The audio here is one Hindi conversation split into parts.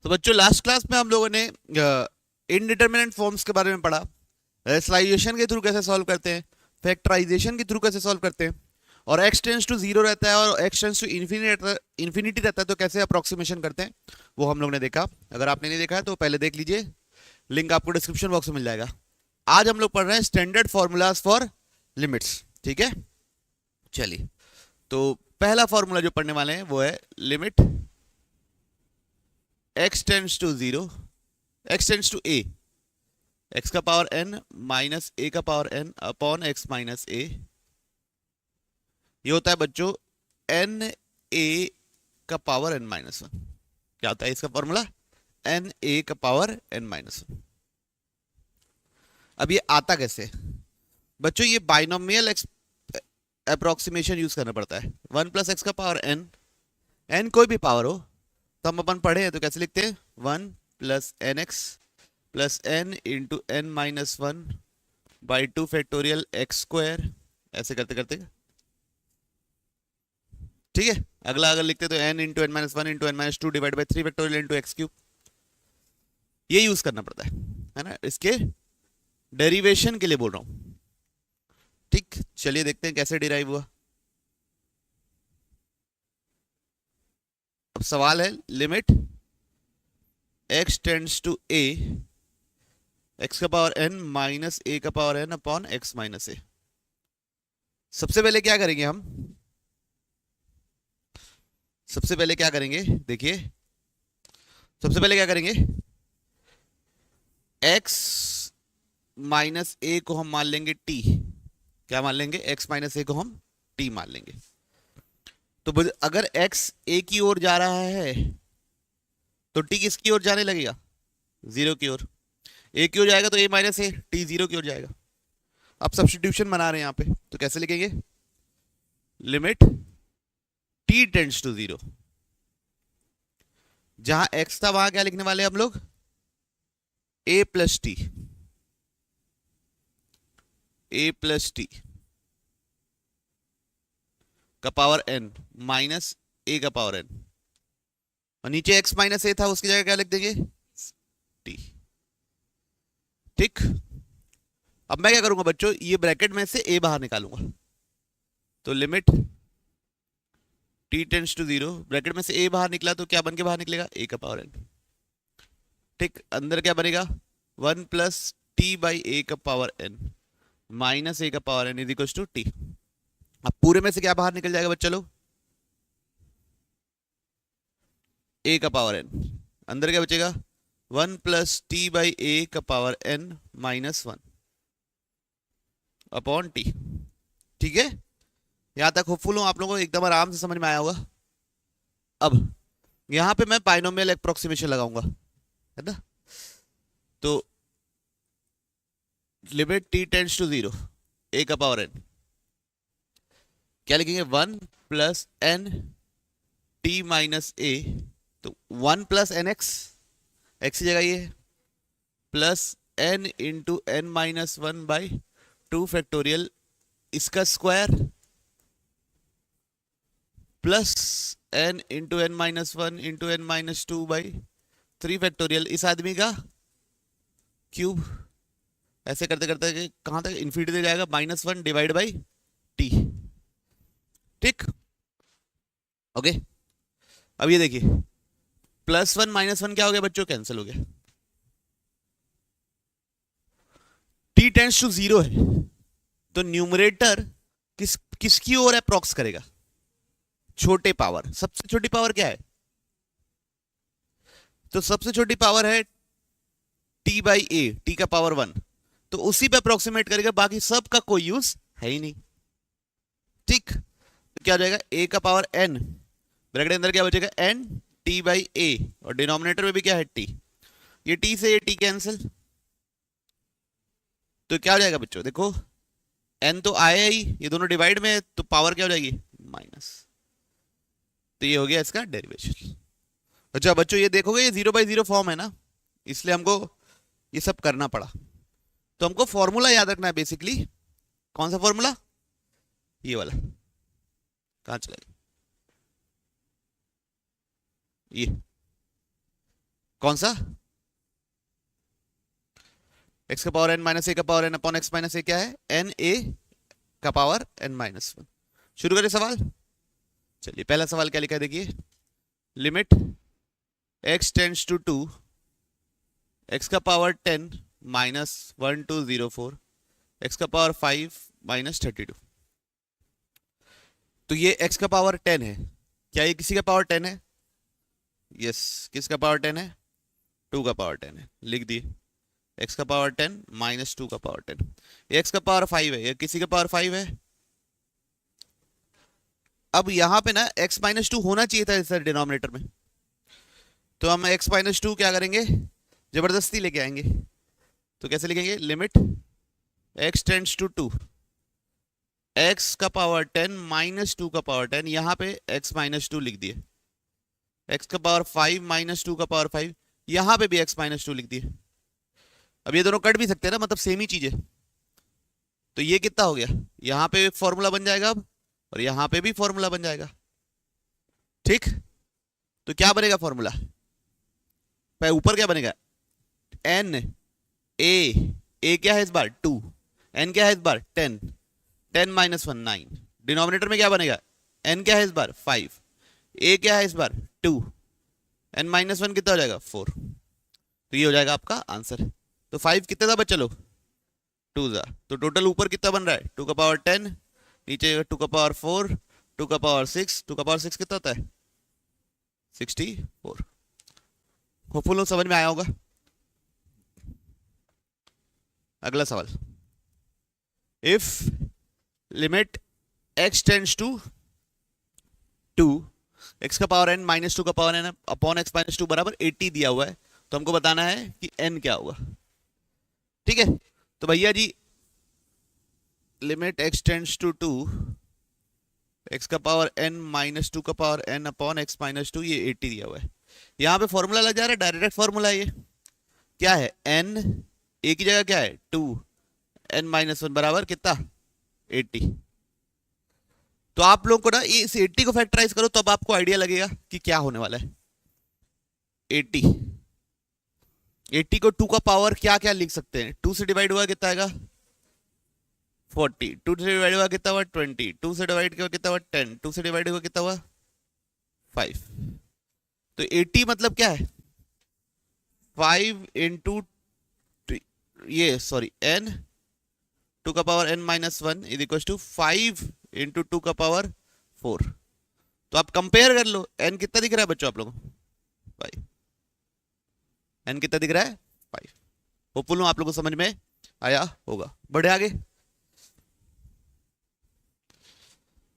तो बच्चों लास्ट क्लास में हम लोगों ने इनडिटर्मिनेंट फॉर्म्स के बारे में पढ़ा। रेशनलाइजेशन के थ्रू कैसे सॉल्व करते हैं, फैक्टराइजेशन के थ्रू कैसे सॉल्व करते हैं, और x टेंस टू जीरो रहता है और x टेंस टू इन्फिनिटी रहता है तो कैसे अप्रोक्सीमेशन करते हैं, वो हम लोग ने देखा। अगर आपने नहीं देखा है तो पहले देख लीजिए, लिंक आपको डिस्क्रिप्शन बॉक्स में मिल जाएगा। आज हम लोग पढ़ रहे हैं स्टैंडर्ड फॉर्मूलाज फॉर लिमिट्स। ठीक है, चलिए। तो पहला फॉर्मूला जो पढ़ने वाले हैं वो है limit x tends to zero, x tends to a, x का पावर n माइनस a का power n upon x minus a। ये होता है बच्चों n a का पावर n माइनस वन। क्या होता है इसका फॉर्मूला? n a का पावर n माइनस वन। अब ये आता कैसे बच्चों? ये बाइनोमियल अप्रोक्सीमेशन यूज करना पड़ता है। 1 प्लस एक्स का पावर n, n कोई भी पावर हो तो हम अपन पढ़े हैं तो कैसे लिखते हैं? 1 plus N x plus N into N minus one by two factorial x square, ऐसे करते करते। ठीक है, अगला अगर लिखते तो n into N minus one into N minus two divide by three factorial into x cube. ये यूज करना पड़ता है ना, इसके डेरिवेशन के लिए बोल रहा हूं। ठीक, चलिए देखते हैं कैसे डिराइव हुआ। अब सवाल है limit x tends to a, x का पावर n माइनस a का power n upon x minus a। सबसे पहले क्या करेंगे हम? सबसे पहले क्या करेंगे देखिए, सबसे पहले क्या करेंगे, x माइनस a को हम मान लेंगे t। क्या मान लेंगे? x माइनस a को हम t मान लेंगे। तो अगर x a की ओर जा रहा है तो t किसकी ओर जाने लगेगा? जीरो की ओर। a की ओर जाएगा तो a minus a, t zero की ओर जाएगा। अब सब्स्टिट्यूशन बना रहे हैं यहाँ पे, तो कैसे लिखेंगे? Limit t tends to zero, जहां x था वहां क्या लिखने वाले हम लोग? a plus T, a plus T का पावर n माइनस a का पावर n, और नीचे x माइनस a था उसकी जगह क्या लिख देंगे? t। ठीक, अब मैं क्या करूंगा बच्चों, ये ब्रैकेट में से a बाहर निकालूंगा। तो limit t tends to zero, bracket में से a बाहर निकला तो क्या बन के बाहर निकलेगा? a का पावर n। ठीक, अंदर क्या बनेगा? 1 प्लस टी बाई ए का पावर n माइनस a का power n is equal to t. अब पूरे में से क्या बाहर निकल जाएगा बच्चा लोग? a का पावर n, अंदर क्या बचेगा? 1 प्लस टी बाई ए का power n minus one upon T. ठीक है, यहां तक होपफुल हूं आप लोगों को एकदम आराम से समझ में आया होगा। अब यहां पे मैं बाइनोमियल अप्रोक्सीमेशन लगाऊंगा, है ना। तो limit t tends to zero, a का पावर n, क्या लिखेंगे? 1 plus N T minus A, तो 1 प्लस एन एक्स, एक्स की जगह ये plus N into N minus one by two factorial इसका square plus N into N minus one into N minus two by three factorial इस आदमी का क्यूब। ऐसे करते करते कहां तक? इन्फिनिटी दे जाएगा, minus one divide by T. ठीक, ओके। अब ये देखिए, प्लस वन माइनस वन क्या हो गया बच्चों? कैंसिल हो गया। t टेंड्स टू जीरो है तो न्यूमरेटर किसकी ओर अप्रोक्स करेगा? छोटे पावर। सबसे छोटी पावर क्या है? तो सबसे छोटी पावर है t बाई ए, टी का पावर वन, तो उसी पे अप्रोक्सीमेट करेगा, बाकी सब का कोई यूज है ही नहीं। ठीक, तो क्या हो जाएगा? a का पावर n, ब्रैकेट के अंदर क्या बचेगा? n t बाई ए, और डिनोमिनेटर में भी क्या है? t। ये t से ये t कैंसिल, तो क्या हो जाएगा बच्चों? देखो n तो आया ही, ये दोनों डिवाइड में तो पावर क्या हो जाएगी? माइनस। तो ये हो गया इसका डेरिवेशन। अच्छा बच्चों ये देखोगे ये जीरो बाई जीरो फॉर्म है ना, इसलिए हमको ये सब करना पड़ा। तो हमको फॉर्मूला याद रखना है बेसिकली। कौन सा फॉर्मूला? ये वाला। कहां चला गया ये? कौन सा? एक्स का पावर एन माइनस ए का power N upon x minus A क्या है? एन ए का पावर एन माइनस वन। शुरू करें सवाल। चलिए पहला सवाल क्या लिखा है देखिए, limit x tends to 2 x का पावर 10 माइनस 1204 एक्स का पावर 5 माइनस 32। तो ये एक्स का पावर 10 है, क्या ये किसी का पावर 10 है? यस, किसका पावर 10 है? 2 का पावर 10 है, लिख दिए एक्स का पावर 10 माइनस 2 का पावर 10। एक्स का पावर 5 है, ये किसी का पावर 5 है। अब यहां पे ना x माइनस 2 होना चाहिए था सर डिनोमिनेटर में, तो हम x माइनस 2 क्या करेंगे, जबरदस्ती लेके आएंगे। तो कैसे लिखेंगे, limit x tends to 2 x का पावर 10 माइनस 2 का पावर 10, यहां पे x माइनस 2 लिख दिए, x का पावर 5 माइनस 2 का पावर 5, यहां पे भी x माइनस 2 लिख दिए। अब ये दोनों कट भी सकते हैं ना, मतलब सेम ही चीज है। तो ये कितना हो गया, यहां पे फॉर्मूला बन जाएगा अब, और यहां पे भी फॉर्मूला बन जाएगा। ठीक, तो क्या बनेगा फॉर्मूला, ऊपर क्या बनेगा, एन ए क्या है इस बार 2, एन क्या है इस बार 10, 10 माइनस 1 9। डिनोमिनेटर में क्या बनेगा, एन क्या है इस बार 5, ए क्या है इस बार 2, एन माइनस 1 कितना हो जाएगा 4। तो ये हो जाएगा आपका आंसर। तो 5 कितने था बच्चा लोग, 2 था, तो टोटल ऊपर कितना बन रहा है 2 का पावर 10, नीचे 2 का पावर 4, 2 का पावर 6, 2 का पावर 6 कितना होता है 64। होपफुल समझ में आया होगा। अगला सवाल, if limit x tends to 2 x का पावर n माइनस 2 का power n upon x minus 2 बराबर 80 दिया हुआ है, तो हमको बताना है कि n क्या होगा। ठीक है, तो भैया जी limit x tends to 2 x का पावर n माइनस 2 का power n upon x minus 2, ये 80 दिया हुआ है। यहां पे फॉर्मूला लग जा रहा है, डायरेक्ट फॉर्मूला है ये, क्या है n a की जगह क्या है 2 n माइनस 1 बराबर कितना 80। तो आप लोग को ना इस 80 को फैक्टराइज करो, तो अब आपको आइडिया लगेगा कि क्या होने वाला है। 80 को 2 का पावर क्या क्या लिख सकते हैं, 2 से डिवाइड हुआ कितना आएगा 40, 2 से डिवाइड हुआ कितना हुआ 20, 2 से डिवाइड हुआ कितना हुआ 10, 2 से डिवाइड हुआ कितना हुआ 5। तो 80 मतलब क्या है 5 इंटू ये सॉरी n 2 का power n minus 1 is equal to 5 into 2 का पावर 4। तो आप कंपेयर कर लो, n कितना दिख रहा है बच्चों आप लोगों को 5, n कितना दिख रहा है 5। होपफुल हूं आप लोगों को समझ में आया होगा। बढ़े आगे,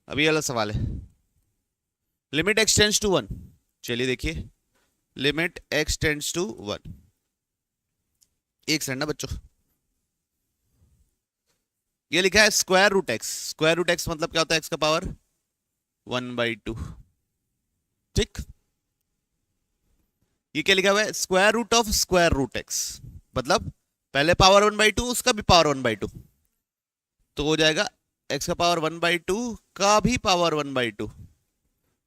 अभी वाला सवाल है, लिमिट x टेंड्स टू 1। चलिए देखिए, लिमिट x टेंड्स टू 1, एक सेकंड ना बच्चों, ये लिखा है square root x. Square root x मतलब क्या होता है, एक्स का पावर 1/2। ठीक, ये क्या लिखा हुआ है, square root of square root x, मतलब पहले पावर 1/2 उसका भी पावर 1/2, तो हो जाएगा एक्स का पावर 1/2 का भी पावर 1/2।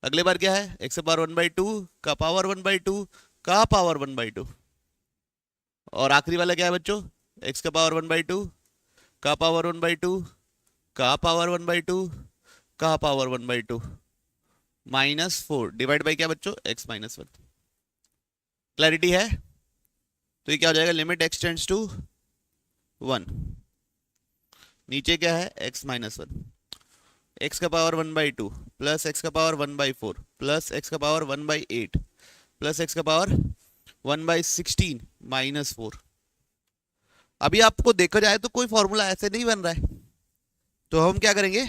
अगले बार क्या है, एक्स का पावर 1/2 का पावर 1/2 का पावर 1/2, और आखिरी वाला क्या है बच्चों, एक्स का पावर 1/2 का पावर 1/2 का पावर 1/2 का पावर 1/2 माइनस 4 डिवाइड बाई क्या बच्चों, x माइनस 1। क्लैरिटी है? तो ये क्या हो जाएगा, लिमिट x टेंड्स टू 1, नीचे क्या है x माइनस 1, x का पावर 1/2 प्लस x का पावर 1/4 प्लस x का पावर 1/8 प्लस x का पावर 1/16 माइनस 4। अभी आपको देखा जाए तो कोई फॉर्मूला ऐसे नहीं बन रहा है, तो हम क्या करेंगे,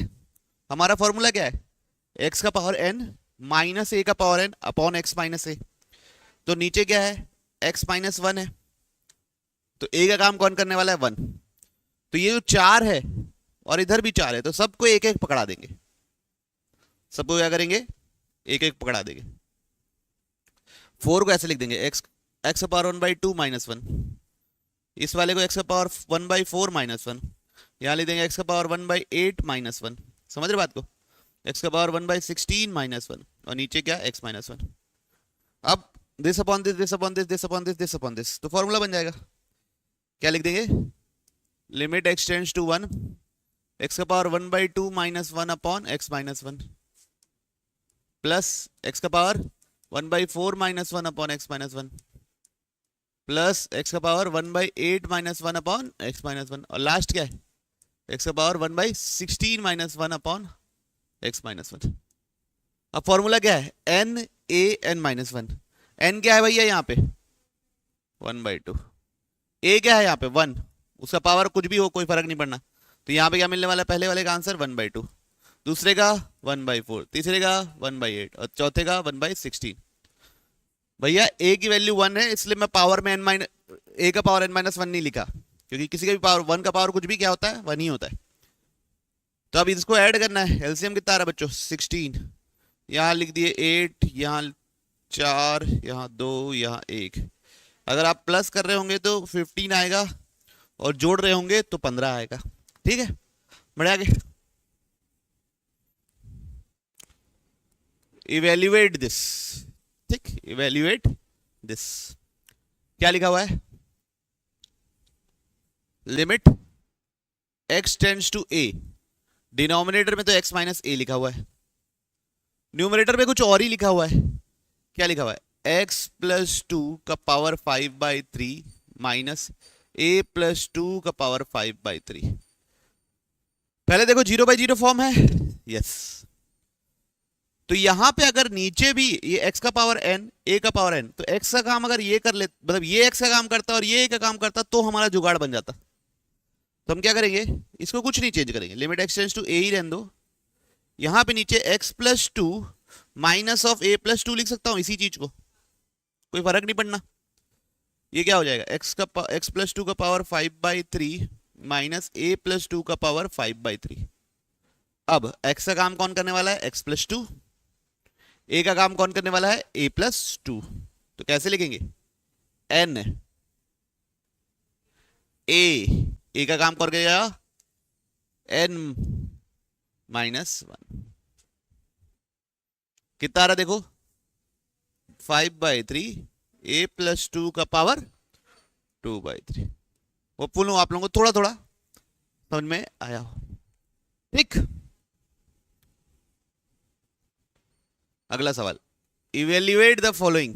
हमारा फॉर्मूला क्या है, x का पावर n माइनस a का power n upon x minus a। तो नीचे क्या है, x माइनस 1 है, तो a का काम कौन करने वाला है 1। तो ये जो 4 है और इधर भी 4 है, तो सबको एक एक पकड़ा देंगे, सबको क्या करेंगे एक एक पकड़ा देंगे। 4 को ऐसे लिख देंगे x का पावर 1/2 माइनस 1, इस वाले को x का पावर 1/4 माइनस 1, यहां लिख देंगे x का पावर 1/8 माइनस 1। समझ रहे बात को, x का पावर 1/16 माइनस 1, और नीचे क्या x माइनस 1। अब this upon this, this upon this, this upon this, this upon this, तो फॉर्मूला बन जाएगा। क्या लिख देंगे? Limit x tends to 1, x का power 1/2 minus 1 upon x minus 1 plus x का power 1/4 minus 1 upon x minus 1 plus x का power 1/8 minus 1 upon x minus 1, और लास्ट क्या है? एक्स का power 1/16 minus 1 upon x minus 1। अब फॉर्मूला क्या है? N a n minus 1। N क्या है भैया यहाँ पे? 1/2। ए क्या है यहाँ पे? 1। उसका पावर कुछ भी हो, कोई फर्क नहीं पड़ना। तो यहाँ पे क्या मिलने वाला है? पहले वाले का आंसर 1/2, दूसरे का 1/4, तीसरे का 1/8 और चौथे का 1/16। भैया ए की वैल्यू 1 है, इसलिए मैं पावर में ए का पावर n-1 नहीं लिखा, क्योंकि किसी का भी पावर 1 का पावर कुछ भी क्या होता है? 1 ही होता है। तो अब इसको ऐड करना है। एलसीएम कितना आ रहा है बच्चों? 16। यहाँ लिख दिए 8, यहाँ 4, यहाँ 2, यहाँ 1। अगर आप प्लस कर रहे होंगे तो 15 आएगा, और जोड़ रहे होंगे तो 15 आएगा। ठीक है, बढ़े आगे। Evaluate this. ठीक, इवेल्युएट दिस। क्या लिखा हुआ है? Limit x tends to a। Denominator में तो x माइनस a लिखा हुआ है, न्यूमरेटर में कुछ और ही लिखा हुआ है। क्या लिखा हुआ है? x प्लस 2 का पावर 5/3 माइनस a प्लस 2 का पावर 5/3। पहले देखो 0/0 फॉर्म है, यस। तो यहां पे अगर नीचे भी ये x का पावर n, a का पावर n, तो x का काम अगर ये कर ले, मतलब ये x का काम करता और ये a का काम करता, तो हमारा जुगाड़ बन जाता। तो हम क्या करेंगे? इसको कुछ नहीं चेंज करेंगे, limit x tends to a ही रहने दो। यहां पे नीचे x plus 2 minus of a plus 2 लिख सकता हूं, इसी चीज को, कोई फर्क नहीं पड़ना। ये क्या हो जाएगा? x प्लस 2 का पावर 5/3 माइनस a प्लस 2 का पावर 5/3। अब x का काम कौन करने वाला है? x plus 2। a का काम कौन करने वाला है? a plus 2। तो कैसे लिखेंगे? n a का काम कौन करेगा? n minus 1। कितना आ रहा देखो? 5/3 a प्लस 2 का पावर 2/3। वो पुल आप लोगों को थोड़ा थोड़ा समझ में आया हो। ठीक, अगला सवाल, इवेल्युएट द फॉलोइंग।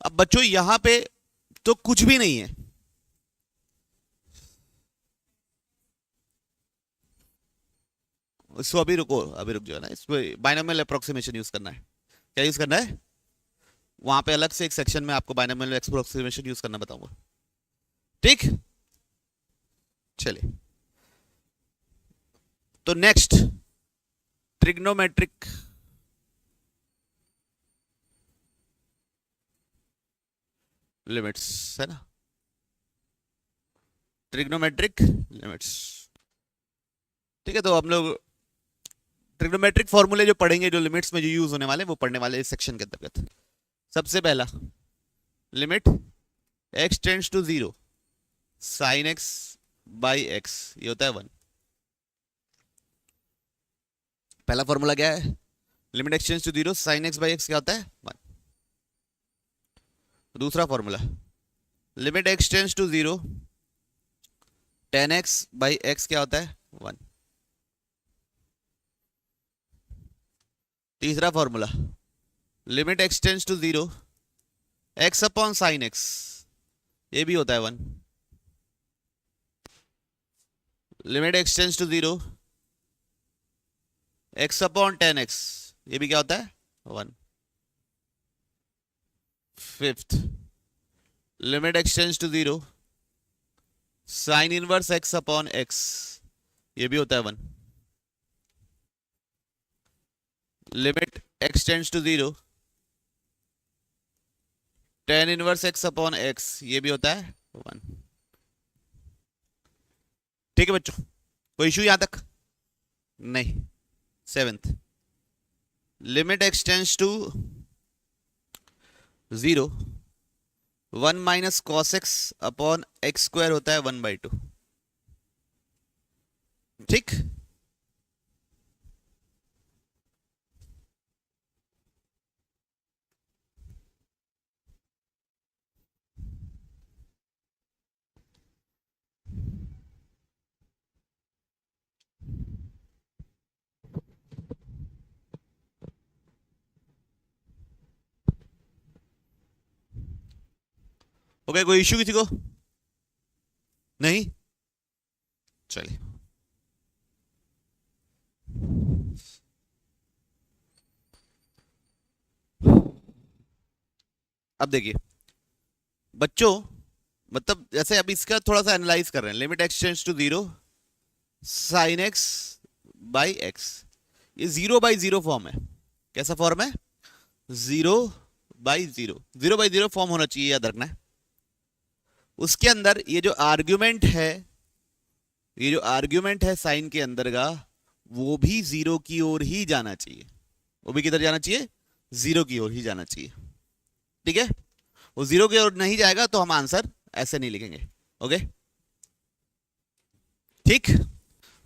अब बच्चों यहां पे तो कुछ भी नहीं है, इसको अभी रुको, अभी रुक जाओ ना। इस पे बाइनोमियल अप्रोक्सीमेशन यूज करना है। क्या यूज करना है? वहां पे अलग से एक सेक्शन में आपको बाइनोमियल अप्रोक्सीमेशन यूज करना बताऊंगा। ठीक, चलिए। तो नेक्स्ट, ट्रिग्नोमेट्रिक लिमिट्स है ना, ट्रिग्नोमेट्रिक लिमिट्स। ठीक है, तो हम लोग ट्रिग्नोमेट्रिक फॉर्मूले जो पढ़ेंगे, जो लिमिट्स में जो यूज होने वाले, वो पढ़ने वाले इस सेक्शन के अंतर्गत। सबसे पहला, limit x tends to 0 sine x by x, ये होता है 1। पहला फॉर्मूला क्या है? Limit x tends to 0 sine x by x क्या होता है? 1। दूसरा formula, limit x tends to 0 tan x by x क्या होता है? 1। तीसरा formula, limit x tends to 0 x upon sine x, ये भी होता है 1। Limit x tends to 0 x upon tan x, ये भी क्या होता है? 1। Fifth, limit x tends to 0 sine inverse x upon x, ये भी होता है 1। Limit x tends to 0 tan inverse x upon x, ये भी होता है 1। ठीक है बच्चों, कोई इशू यहां तक? नहीं। Seventh, limit x tends to 0 1 minus cos x upon x square होता है 1/2। ठीक, ओके, कोई इश्यू किसी को? नहीं, चलिए। अब देखिए बच्चों, मतलब जैसे अब इसका थोड़ा सा एनालाइज कर रहे हैं, limit x tends to 0 sine x by x, ये 0/0 फॉर्म है। कैसा फॉर्म है? 0/0, 0/0 फॉर्म होना चाहिए, याद रखना है। उसके अंदर ये जो आर्ग्यूमेंट है, ये जो आर्ग्यूमेंट है साइन के अंदर का, वो भी 0 की ओर ही जाना चाहिए। वो भी किधर जाना चाहिए? 0 की ओर ही जाना चाहिए। ठीक है, वो 0 की ओर नहीं जाएगा तो हम आंसर ऐसे नहीं लिखेंगे। ओके, ठीक,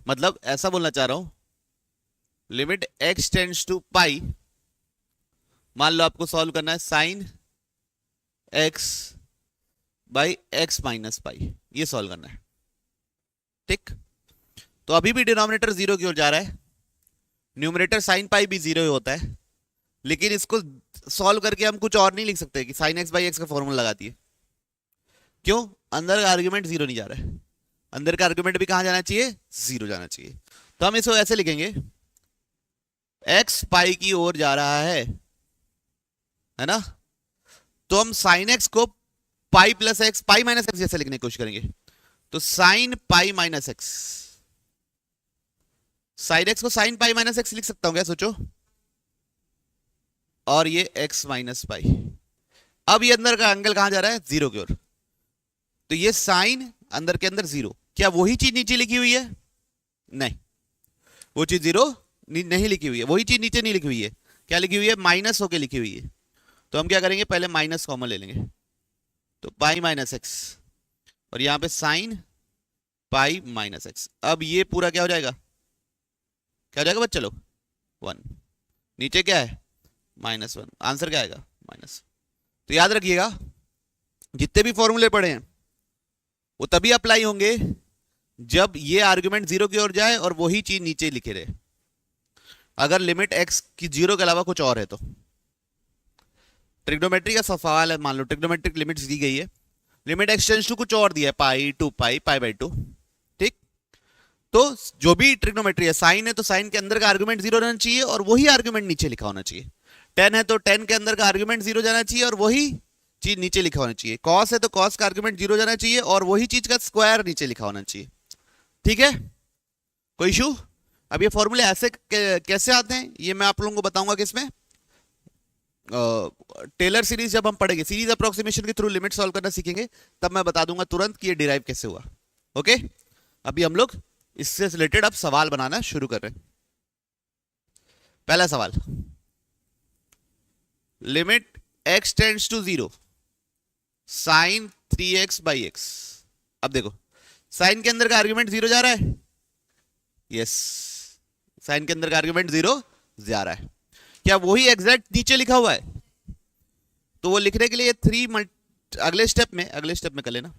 मतलब ऐसा बोलना चाह रहा हूं, लिमिट एक्स टेंड्स टू पाई, मान लो आपको सॉल्व करना है sign x by x minus pi, ये सॉल्व करना है। ठीक, तो अभी भी डिनोमिनेटर 0 की ओर जा रहा है, न्यूमरेटर साइन पाई भी 0 ही होता है, लेकिन इसको सॉल्व करके हम कुछ और नहीं लिख सकते कि साइन एक्स बाई एक्स का फॉर्मूला लगाती है। क्यों? अंदर का आर्ग्यूमेंट 0 नहीं जा रहा है, अंदर का आर्ग्यूमेंट भी कहां जाना चाहिए? 0 जाना चाहिए। तो हम इसको ऐसे लिखेंगे, एक्स पाई की ओर जा रहा है ना, तो हम साइन एक्स को पाई प्लस एक्स, पाई माइनस एक्स जैसे लिखने की कोशिश करेंगे। तो sign pi minus x, sine x को साइन पाई माइनस एक्स लिख सकता हूं क्या? सोचो, और ये एक्स माइनस पाई। अब ये अंदर का एंगल कहां जा रहा है? 0 की ओर। तो ये साइन अंदर के अंदर 0, क्या वही चीज नीचे लिखी हुई है? नहीं, वो चीज 0 नहीं लिखी हुई है, वही चीज नीचे नहीं लिखी हुई है। क्या लिखी हुई है? माइनस होके लिखी हुई है। तो हम क्या करेंगे, पहले माइनस कॉमन ले लेंगे, तो पाई माइनस एक्स, और यहां पे साइन पाई माइनस एक्स। अब ये पूरा क्या हो जाएगा? क्या हो जाएगा बच्चे लोग? 1, नीचे क्या है? -1, आंसर क्या आएगा? माइनस। तो याद रखिएगा, जितने भी फॉर्मूले पढ़े हैं वो तभी अप्लाई होंगे जब ये आर्गुमेंट 0 की ओर जाए और वही चीज नीचे लिखे रहे। अगर लिमिट एक्स की 0 के अलावा कुछ और है तो। ट्रिग्नोमेट्री का सवाल है, मान लो ट्रिग्नोमेट्रिक लिमिट्स दी गई है, लिमिट एक्स टेंड्स टू कुछ और दिया है, पाई, 2 पाई, पाई/2। ठीक, तो जो भी ट्रिग्नोमेट्री है, साइन है तो साइन के अंदर का आर्गुमेंट 0 रहना चाहिए और वही आर्गुमेंट नीचे लिखा होना चाहिए। टेन है तो टेन के अंदर का आर्गुमेंट 0 जाना चाहिए और वही चीज नीचे लिखा होना चाहिए। कॉस है तो कॉस का आर्गुमेंट 0 जाना चाहिए और वही चीज का स्क्वायर नीचे लिखा होना चाहिए। ठीक है, कोई इशू? अब ये फॉर्मूले ऐसे कैसे आते हैं ये मैं आप लोगों को बताऊंगा किसमें, टेलर सीरीज जब हम पढ़ेंगे, सीरीज अप्रोक्सीमेशन के थ्रू लिमिट सॉल्व करना सीखेंगे, तब मैं बता दूंगा तुरंत कि ये डिराइव कैसे हुआ। ओके, अभी हम लोग इससे रिलेटेड अब सवाल बनाना शुरू कर रहे हैं। पहला सवाल, limit x tends to 0 sine 3x by x. अब देखो, साइन के अंदर का आर्गुमेंट 0 जा रहा है, यस, साइन के अंदर का आर्गुमेंट 0 जा रहा है। क्या वही एग्जैक्ट नीचे लिखा हुआ है? तो वो लिखने के लिए अगले स्टेप में कर लेना।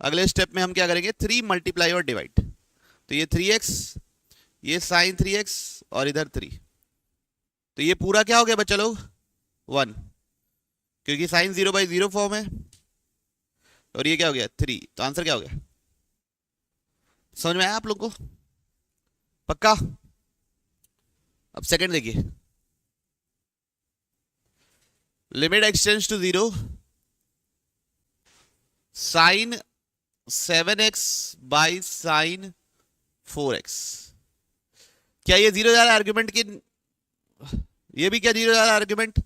अगले स्टेप में हम क्या करेंगे, 3 मल्टीप्लाई और डिवाइड। तो ये 3x, ये साइन 3x और इधर 3, तो ये पूरा क्या हो गया बच्चा लोग? 1, क्योंकि साइन 0/0 फॉर्म है, और ये क्या हो गया? 3। तो आंसर क्या हो गया? समझ में आया आप लोग को? पक्का? अब सेकंड देखिए, limit x tends to 0 sine 7x by sine 4x। क्या ये 0 जा रहा है आर्ग्यूमेंट की? ये भी क्या 0 जा रहा है आर्ग्यूमेंट?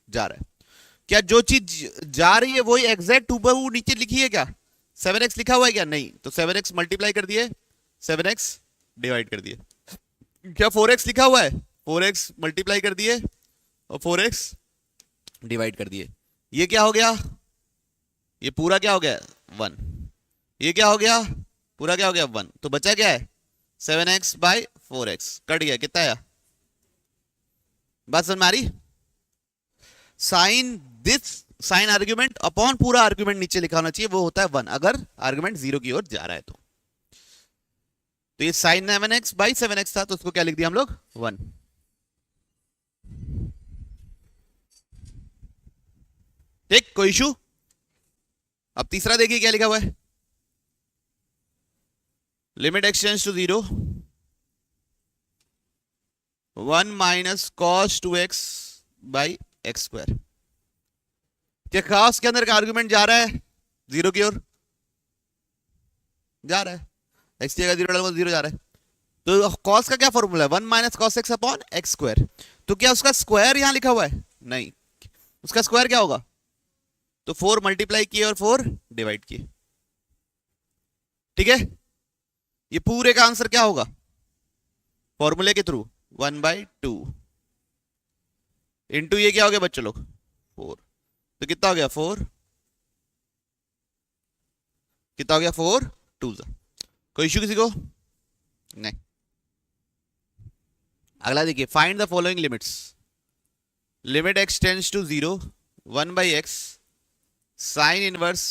जा रहा है। क्या जो चीज जा रही है वही एग्जैक्ट हूबहू नीचे लिखी है क्या? 7x लिखा हुआ है क्या? नहीं, तो 7x मल्टीप्लाई कर दिए, 7x डिवाइड कर दिए। क्या 4x लिखा हुआ है? 4x मल्टीप्लाई कर दिए और 4x डिवाइड कर दिए। ये क्या हो गया? ये पूरा क्या हो गया? 1। ये क्या हो गया? पूरा क्या हो गया? 1। तो बचा क्या है? 7x बाई 4x, कट गया, कितना आया? बात समझ में आ रही? Sine this sine argument upon पूरा आर्ग्यूमेंट नीचे लिखा होना चाहिए, वो होता है 1 अगर आर्ग्यूमेंट 0 की ओर जा रहा है तो। तो ये साइन 7x बाई 7x था, तो उसको क्या लिख दिया हम लोग? 1। ठीक, कोई इशू? अब तीसरा देखिए क्या लिखा हुआ है, limit x tends to 0, 1 minus cos 2x by x square. क्या कॉस के अंदर का आर्गुमेंट जा रहा है 0 की ओर, जा रहा है, एक्स की जगह 0 डालूंगा 0 जा रहा है। तो कॉस का क्या फॉर्मूला है, 1 minus cos x upon x square. तो क्या उसका स्क्वायर यहां लिखा हुआ है, नहीं, उसका स्क्वायर क्या होगा, तो 4 मल्टीप्लाई किए और 4 डिवाइड किए, ठीक है। ये पूरे का आंसर क्या होगा, फॉर्मूले के थ्रू 1/2 इंटू ये क्या हो गया बच्चों लोग 4, तो कितना हो गया 4, कितना हो गया 4 2 जा। कोई इश्यू किसी को, नहीं। अगला देखिए, find the following limits, limit x tends to 0, 1/x sine inverse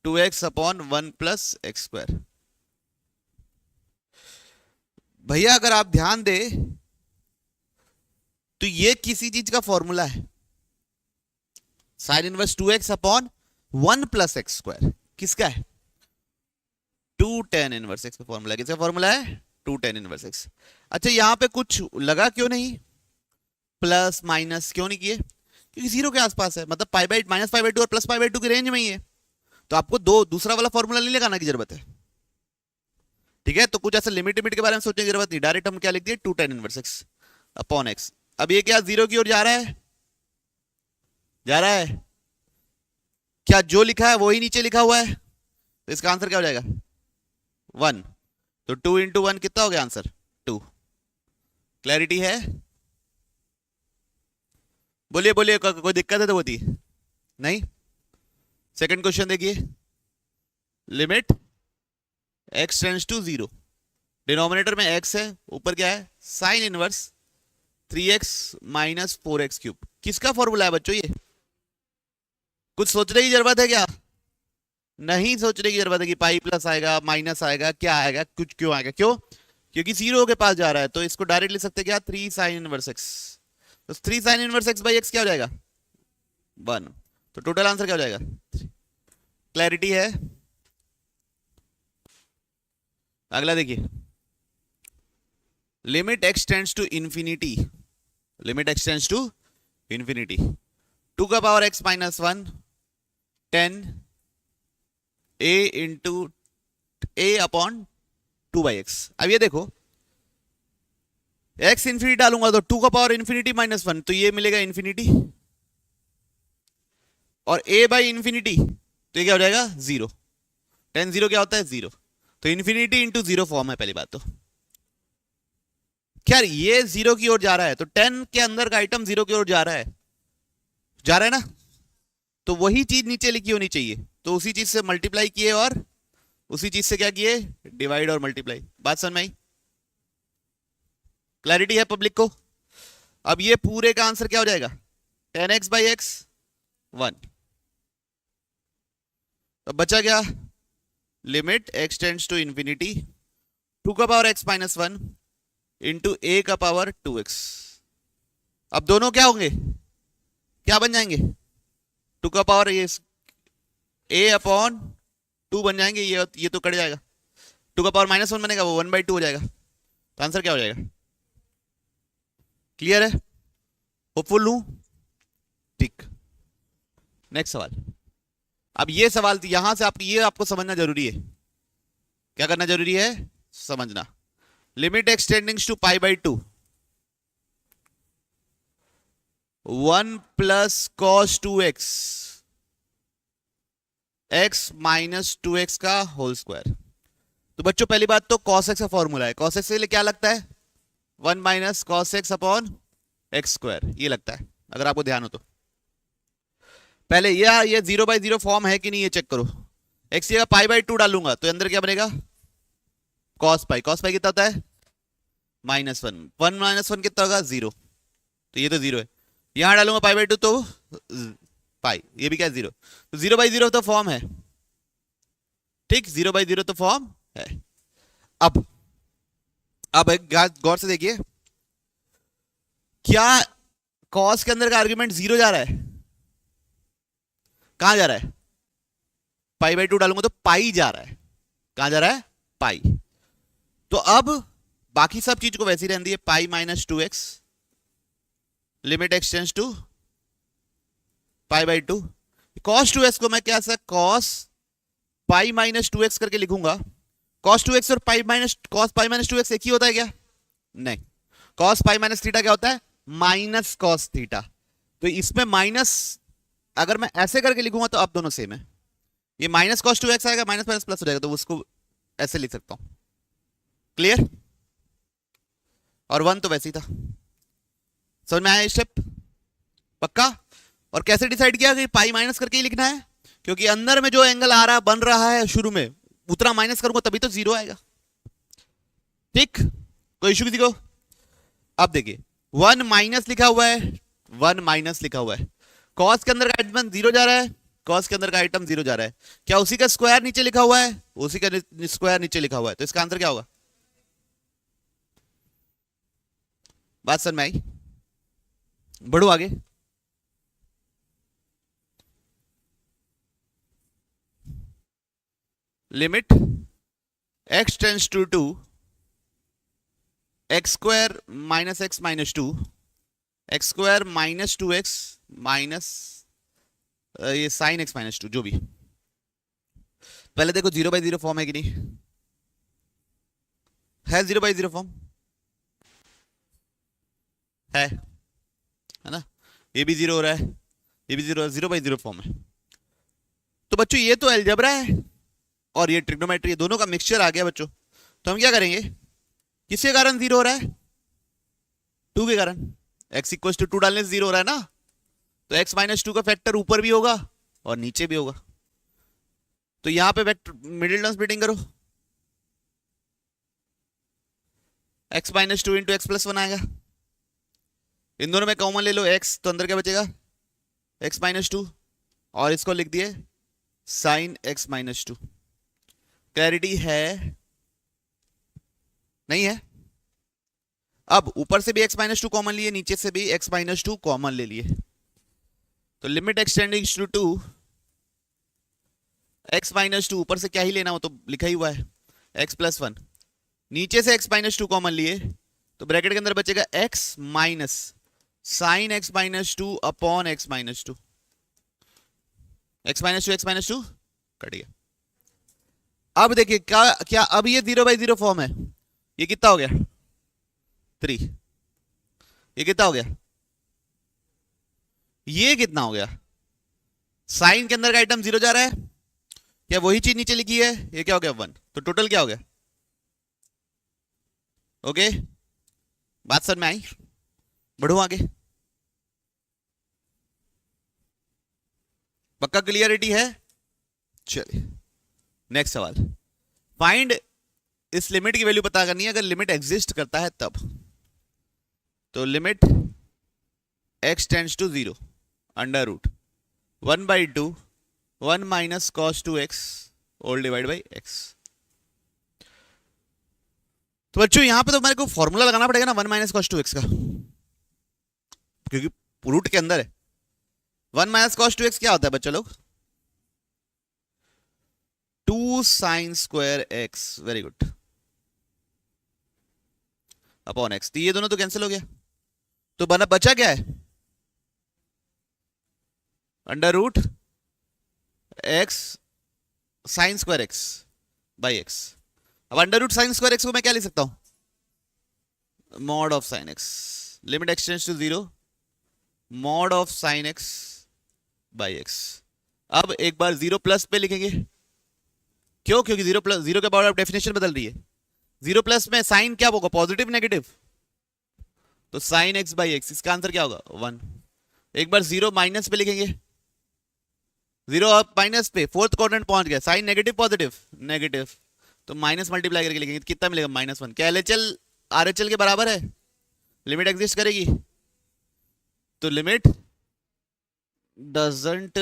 2x upon 1 plus x square. भैया अगर आप ध्यान दे तो ये किसी चीज का फॉर्मूला है, sine inverse 2x upon 1 plus x square, किसका है, 2 tan इनवर्स एक्स का फॉर्मूला, किसका फॉर्मूला है 2 tan इनवर्स एक्स। अच्छा यहां पे कुछ लगा क्यों नहीं, प्लस माइनस क्यों नहीं किए, क्योंकि 0 के आसपास है, मतलब -π/2 और +π/2 की रेंज में ही है, तो आपको दूसरा वाला फॉर्मूला नहीं लगाने की जरूरत है, ठीक है। तो कुछ ऐसा लिमिट के बारे में सोचने की जरूरत नहीं, डायरेक्ट हम क्या लिख दिए 2 tan inverse x upon x. अब ये क्या 0 की ओर जा रहा है, जा रहा है, क्या जो लिखा है वही नीचे लिखा हुआ है, तो इसका आंसर क्या हो जाएगा 1, तो 2 इंटू 1 कितना हो गया आंसर 2। क्लैरिटी है, बोलिए बोलिए, कोई दिक्कत है तो होती नहीं। सेकंड क्वेश्चन देखिए, limit x tends to 0, denominator में x है, ऊपर क्या है sine inverse 3x minus 4x cube, किसका फॉर्मूला है बच्चों ये, कुछ सोचने की जरूरत है क्या, नहीं सोचने की जरूरत है कि पाई प्लस आएगा माइनस आएगा क्या आएगा, कुछ क्यों आएगा, क्यों, क्योंकि 0 के पास जा रहा है, तो इसको डायरेक्ट लिख सकते हैं क्या 3 साइन इनवर्स x, तो 3 sign inverse x by x क्या हो जाएगा 1, तो टोटल आंसर क्या हो जाएगा। क्लैरिटी है। अगला देखिए, limit x tends to infinity, limit x tends to infinity 2 का power x minus 1 10 a into a upon 2/x। अब ये देखो x इंफिनिटी डालूंगा तो 2 का पावर इंफिनिटी माइनस 1, तो ये मिलेगा इंफिनिटी, और a बाई इंफिनिटी तो ये क्या हो जाएगा 0, 10 0 क्या होता है 0, तो इंफिनिटी इंटू 0 फॉर्म है पहली बात तो। क्या ये 0 की ओर जा रहा है, तो 10 के अंदर का आइटम 0 की ओर जा रहा है, जा रहा है ना, तो वही चीज नीचे लिखी होनी चाहिए, तो उसी चीज से मल्टीप्लाई किए और उसी चीज से क्या किए डिवाइड और मल्टीप्लाई। बात समझ में आई, क्लैरिटी है पब्लिक को। अब ये पूरे का आंसर क्या हो जाएगा 10x बाई एक्स 1, अब बचा क्या, limit x tends to infinity 2 का power x minus 1 into a का पावर 2x। अब दोनों क्या होंगे, क्या बन जाएंगे 2 का पावर ये a अपॉन 2 बन जाएंगे, ये तो कट जाएगा, 2 का पावर -1 बनेगा, वो 1/2 हो जाएगा, तो आंसर क्या हो जाएगा। क्लियर है, होपफुल हूं, ठीक। नेक्स्ट सवाल, अब ये सवाल यहां से ये आपको समझना जरूरी है, क्या करना जरूरी है समझना, limit x tendings to π/2 1 plus cos 2x x minus 2x का होल स्क्वायर। तो बच्चों पहली बात तो cos x का फॉर्मूला है, cos x के लिए क्या लगता है 1 minus cos x upon x square, ये लगता है अगर आपको ध्यान हो तो। पहले ये 0/0 फॉर्म है कि नहीं ये चेक करो, x की जगह π/2 डालूंगा तो अंदर क्या बनेगा cos पाई, cos पाई कितना होता है -1, 1 माइनस 1 कितना होगा 0, तो ये तो 0 है, यहां डालूंगा π/2 तो पाई, ये भी क्या 0, तो 0/0 तो फॉर्म है, ठीक 0/0 तो फॉर्म है। अब एक गौर से देखिए, क्या cos के अंदर का आर्गुमेंट 0 जा रहा है, कहां जा रहा है पाई बाई 2 डालूंगा तो पाई जा रहा है, कहां जा रहा है, पाई। तो अब बाकी सब चीज को वैसी रहती है, pi minus 2x, limit x tends to pi by 2। cos 2x को मैं क्या सा cos पाई माइनस 2x करके लिखूंगा। cos 2x और cos पाई माइनस 2x एक ही होता है क्या? नहीं, cos पाई माइनस थीटा क्या होता है, माइनस cos थीटा। तो इसमें माइनस अगर मैं ऐसे करके लिखूंगा तो अब दोनों सेम है, ये माइनस cos 2x आएगा, माइनस माइनस प्लस हो जाएगा, तो उसको ऐसे लिख सकता हूं। क्लियर? और 1 तो वैसे ही था। समझ में आया स्टेप? पक्का? और कैसे डिसाइड किया कि पाई माइनस करके ही लिखना है? क्योंकि अंदर में जो एंगल आ रहा बन रहा है शुरू में, उतना माइनस करूंगा तभी तो 0 आएगा। ठीक, कोई इशू किसी को? अब देखिए 1 माइनस लिखा हुआ है, 1 माइनस लिखा हुआ है, कॉस के अंदर का आइटम 0 जा रहा है, कॉस के अंदर का आइटम 0 जा रहा है, क्या उसी का स्क्वायर नीचे लिखा हुआ है? उसी का स्क्वायर नीचे लिखा हुआ है, तो इसका आंसर क्या होगा? बात समझ में आई? बढ़ो आगे। Limit x tends to 2 x square minus x minus 2 x square minus 2x minus ये साइन एक्स माइनस 2, जो भी। पहले देखो 0/0 फॉर्म है कि नहीं है? 0/0 फॉर्म है ना? ये भी 0 हो रहा है, ये भी 0, 0/0 फॉर्म है। तो बच्चों ये तो अलजेब्रा है और ये ट्रिग्नोमेट्री, दोनों का मिक्सचर आ गया बच्चों। तो हम क्या करेंगे, किसके कारण 0 हो रहा है? 2 के कारण। x इक्वल टू 2 डालने से 0 हो रहा है ना, तो x माइनस 2 का फैक्टर ऊपर भी होगा और नीचे भी होगा। तो यहां पे वेक्टर मिडिल टर्म स्प्लिटिंग करो, x minus 2 into x plus 1 आएगा। इन दोनों में कॉमन ले लो x, तो अंदर क्या बचेगा, x माइनस 2, और इसको लिख दिए साइन x माइनस 2। क्लैरिटी है? नहीं है? अब ऊपर से भी x माइनस 2 कॉमन लिए, नीचे से भी x माइनस 2 कॉमन ले लिए, तो limit x tending to 2 x minus 2, ऊपर से क्या ही लेना, वो तो लिखा ही हुआ है, x प्लस 1, नीचे से x माइनस 2 कॉमन लिए, तो ब्रैकेट के अंदर बचेगा x minus sine x minus 2 upon x minus 2, x minus 2 cut गया। अब देखिए क्या अब ये 0/0 फॉर्म है, ये कितना हो गया 3, ये कितना हो गया, ये कितना हो गया, साइन के अंदर का आइटम 0 जा रहा है, क्या वही चीज नीचे लिखी है, ये क्या हो गया 1, तो टोटल क्या हो गया? ओके, बात समझ में आई? बढ़ो आगे। पक्का क्लियरिटी है? चलिए नेक्स्ट सवाल। फाइंड, इस लिमिट की वैल्यू पता करनी है अगर लिमिट एग्जिस्ट करता है तब। तो limit x tends to 0 under root 1/2 1 minus cos 2x whole divide by x। तो बच्चों यहां पे तो मेरे को फॉर्मूला लगाना पड़ेगा ना 1 माइनस कॉस 2x का, क्योंकि रूट के अंदर है। 1 माइनस कॉस 2x क्या होता है बच्चों लोग? 2 sign square x, very good, upon x। तो ये दोनों तो कैंसिल हो गया, तो बना बचा क्या है, under root x sine square x by x। अब under root sine square x को मैं क्या लिख सकता हूं, mod of sine x, limit x tends to 0 mod of sine x by x। अब एक बार 0 प्लस पे लिखेंगे, क्यों? क्योंकि 0 प्लस 0 के बाद अब डेफिनेशन बदल रही है, 0 प्लस में साइन क्या होगा, पॉजिटिव नेगेटिव, तो साइन x बाई x, इसका आंसर क्या होगा 1। एक बार 0 माइनस पे लिखेंगे, 0 अब माइनस पे, फोर्थ क्वाड्रेंट पहुंच गया, साइन नेगेटिव पॉजिटिव नेगेटिव, तो माइनस मल्टीप्लाई करके लिखेंगे, कितना मिलेगा -1। क्या LHL RHL के बराबर है, लिमिट एग्जिस्ट करेगी, तो लिमिट डजंट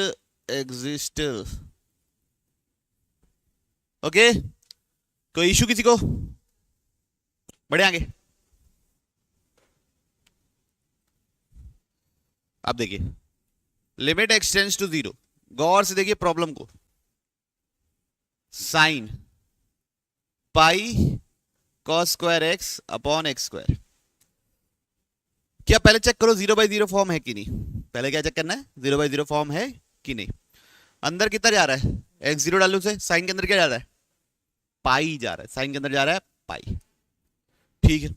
एग्जिस्ट। ओके, कोई इशू किसी को? बढ़े आगे। अब देखिए लिमिट एक्सटेंड्स टू 0, गौर से देखिए प्रॉब्लम को, sine pi cos square x upon x square. क्या पहले चेक करो 0/0 फॉर्म है कि नहीं, पहले क्या चेक करना है 0/0 फॉर्म है कि नहीं। अंदर कितना जा रहा है, x0 डालू से साइन के अंदर क्या जा रहा है, पाई जा रहा है, साइन के अंदर जा रहा है पाई, ठीक है।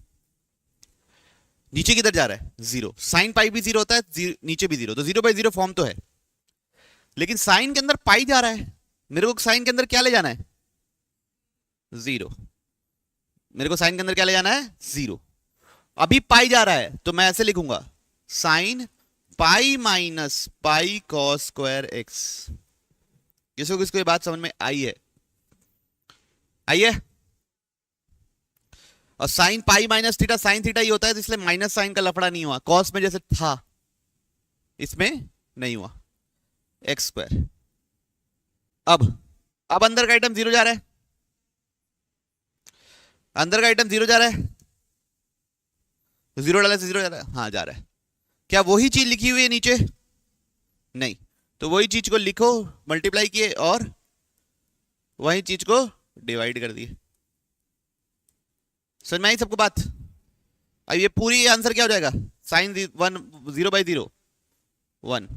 नीचे किधर जा रहा है 0, साइन पाई भी 0 होता है, नीचे भी 0, तो 0/0 फॉर्म तो है। लेकिन साइन के अंदर पाई जा रहा है, मेरे को साइन के अंदर क्या ले जाना है 0, मेरे को साइन के अंदर क्या ले जाना है 0। अभी पाई जा रहा है तो मैं ऐसे लिखूंगा sign pi minus pi cos square x. किसको किसको ये बात समझ में आई है, आई है। और sine pi minus theta sine theta ही होता है, तो इसलिए माइनस साइन का लफड़ा नहीं हुआ, कॉस में जैसे था इसमें नहीं हुआ, एक्स स्क्वायर। अब अंदर का आइटम 0 जा रहा है, अंदर का आइटम 0 जा रहा है, 0 डालने से 0 जा रहा है, हाँ जा रहा है। क्या वही चीज लिखी हुई है नीचे, नहीं, तो वही चीज को लिखो, मल्टीप्लाई किए और वही चीज को डिवाइड कर दिए। समझ में आई सबको बात। अब ये पूरी आंसर क्या हो जाएगा, साइन 0/0 1,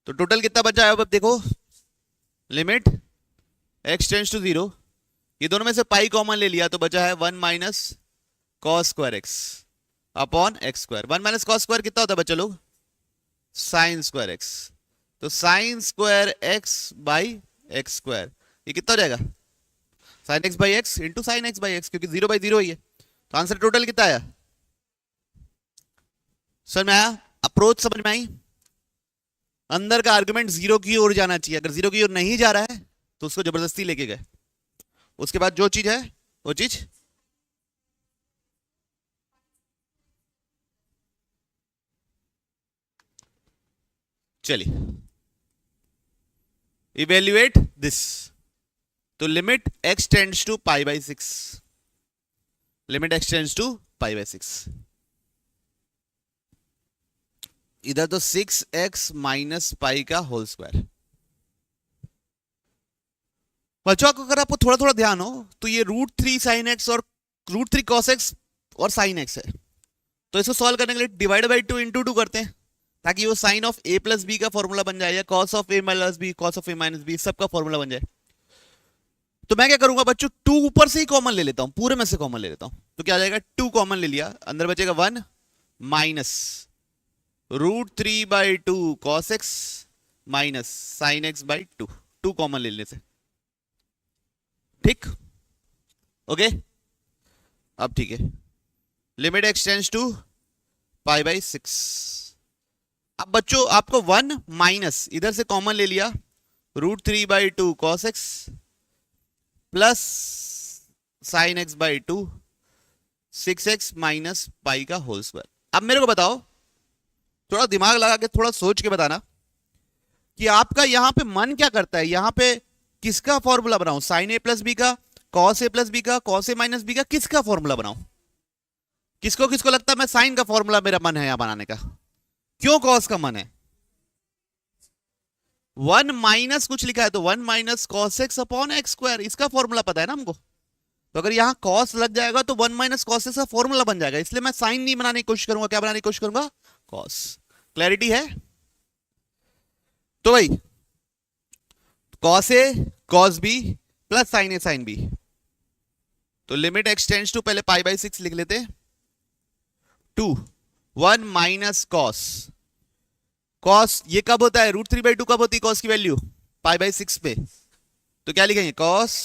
तो टोटल कितना बचा है अब देखो, लिमिट x टेंड्स टू 0, ये दोनों में से पाई कॉमन ले लिया तो बचा है 1 minus cos square x upon x square. 1 minus cos square कितना होता है बच्चा लोग, साइन स्क्वायर एक्स, तो sine square x by x square, ये कितना हो जाएगा sign x by x into sine x by x, क्योंकि 0/0 ही है, तो आंसर टोटल कितना आया, समझ में आया, अप्रोच समझ में आई। अंदर का आर्गुमेंट 0 की ओर जाना चाहिए, अगर 0 की ओर नहीं जा रहा है तो उसको जबरदस्ती लेके गए, उसके बाद जो चीज है वो चीज चलिए इवेल्युएट दिस। तो limit x tends to π/6, limit x tends to π/6, इधर तो 6x माइनस पाई का होल स्क्वायर। बच्चों को अगर आपको थोड़ा थोड़ा ध्यान हो तो ये √3 sin x और √3 cos x और sin x है, तो इसको सॉल्व करने के लिए डिवाइड बाई 2 इंटू 2 करते हैं, ताकि वो sine of a plus B का फॉर्मूला बन जाए, या cos of a plus B, cos of a minus B, सबका फॉर्मूला बन जाए। तो मैं क्या करूंगा बच्चों, 2 ऊपर से ही कॉमन ले लेता हूं, पूरे में से कॉमन ले लेता हूं, तो क्या आ जाएगा 2 कॉमन ले लिया, अंदर बचेगा 1 minus √3/2 cos x minus sine x by 2, 2 common ले लेने से, ठीक, ओके। अब ठीक है, लिमिट x टेंड्स टू π/6। अब बच्चों आपको 1 माइनस इधर से कॉमन ले लिया, √3/2 cos x plus sign x by 2, 6x minus pi का होल स्क्वायर। अब मेरे को बताओ, थोड़ा दिमाग लगा के थोड़ा सोच के बताना कि आपका यहां पे मन क्या करता है, यहां पे किसका फॉर्मूला बनाऊं, साइन a प्लस बी का, कॉस a प्लस बी का, कॉस a माइनस बी का, किसका फॉर्मूला बनाऊं। किसको किसको लगता है मैं साइन का फॉर्मूला मेरा मन है यहां बनाने का, क्यों कॉस का मन है, 1 माइनस कुछ लिखा है तो 1 minus cos x upon x square, इसका फॉर्मूला पता है ना हमको, तो अगर यहां कॉस लग जाएगा तो 1 माइनस कॉस एक्स का फॉर्मूला बन जाएगा, इसलिए मैं साइन नहीं बनाने की कोशिश करूंगा, क्या बनाने की कोशिश करूंगा, कॉस। क्लैरिटी है। तो भाई cos A cos B plus sign A sine B, तो लिमिट एक्स टेंड्स टू, पहले π/6 लिख लेते, 2 1 माइनस कॉस, कॉस ये कब होता है, √3/2 कब होती है कॉस की वैल्यू, π/6 पे, तो क्या लिखेंगे कॉस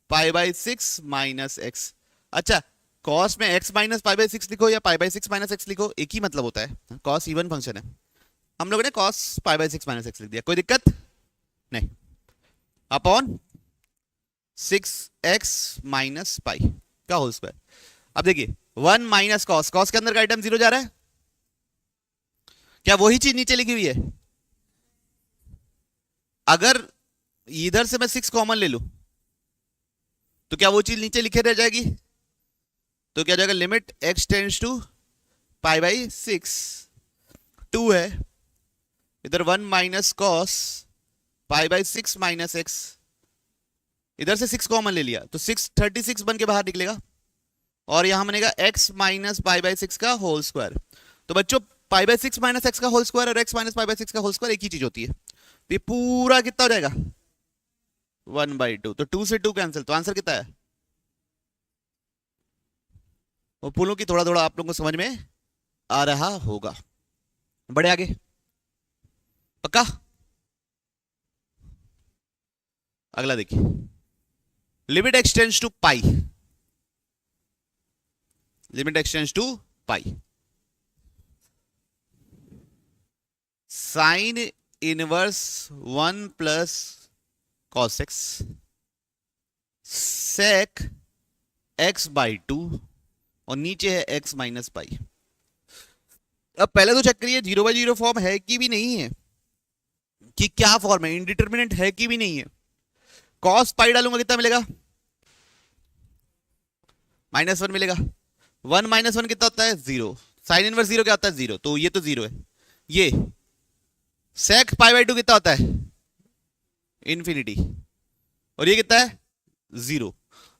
π/6 माइनस एक्स। अच्छा, कॉस में x माइनस π/6 लिखो या π/6 माइनस एक्स लिखो, एक ही मतलब होता है, कॉस इवन फंक्शन है, हम लोगों ने कॉस π/6 माइनस एक्स लिख दिया, कोई दिक्कत नहीं, अपॉन 6x माइनस पाई का होल स्क्वायर। अब देखिए 1 माइनस कॉस, कॉस के अंदर का आइटम 0 जा रहा है, क्या वही चीज नीचे लिखी हुई है, अगर इधर से मैं 6 कॉमन ले लूं तो क्या वो चीज नीचे लिखे रह जाएगी, तो क्या जाएगा लिमिट x टेंड्स टू π/6, 2 है इधर 1 माइनस कॉस π/6 माइनस एक्स इधर से 6 कॉमन ले लिया तो 36 बन के बाहर निकलेगा और यहां बनेगा x माइनस पाई बाई 6 का होल स्क्वायर। तो बच्चों पाई बाई 6 माइनस एक्स का होल स्क्वायर और x माइनस पाई बाई 6 का होल स्क्वायर एक ही चीज होती है। तो ये पूरा कितना हो जाएगा 1/2। तो 2 से 2 कैंसिल, तो आंसर कितना है? वो पुलों की थोड़ा थोड़ा आप लोगों को समझ में आ रहा होगा। बढ़े आगे, पक्का? अगला देखिए, limit x tends to pi, limit x tends to pi, sine inverse 1 plus cos x sec x/2 और नीचे है x माइनस पाई। अब पहले तो चेक करिए 0/0 फॉर्म है कि भी नहीं है, कि क्या फॉर्म है, इनडिटरमिनेंट है कि भी नहीं है। कॉस पाई डालूंगा कितना मिलेगा? -1 मिलेगा। 1 माइनस 1 कितना होता है? 0। साइन इनवर्स 0 क्या होता है? 0। तो ये तो 0 है। ये सेक पाई/2 कितना होता है? इन्फिनिटी। और ये कितना है? 0।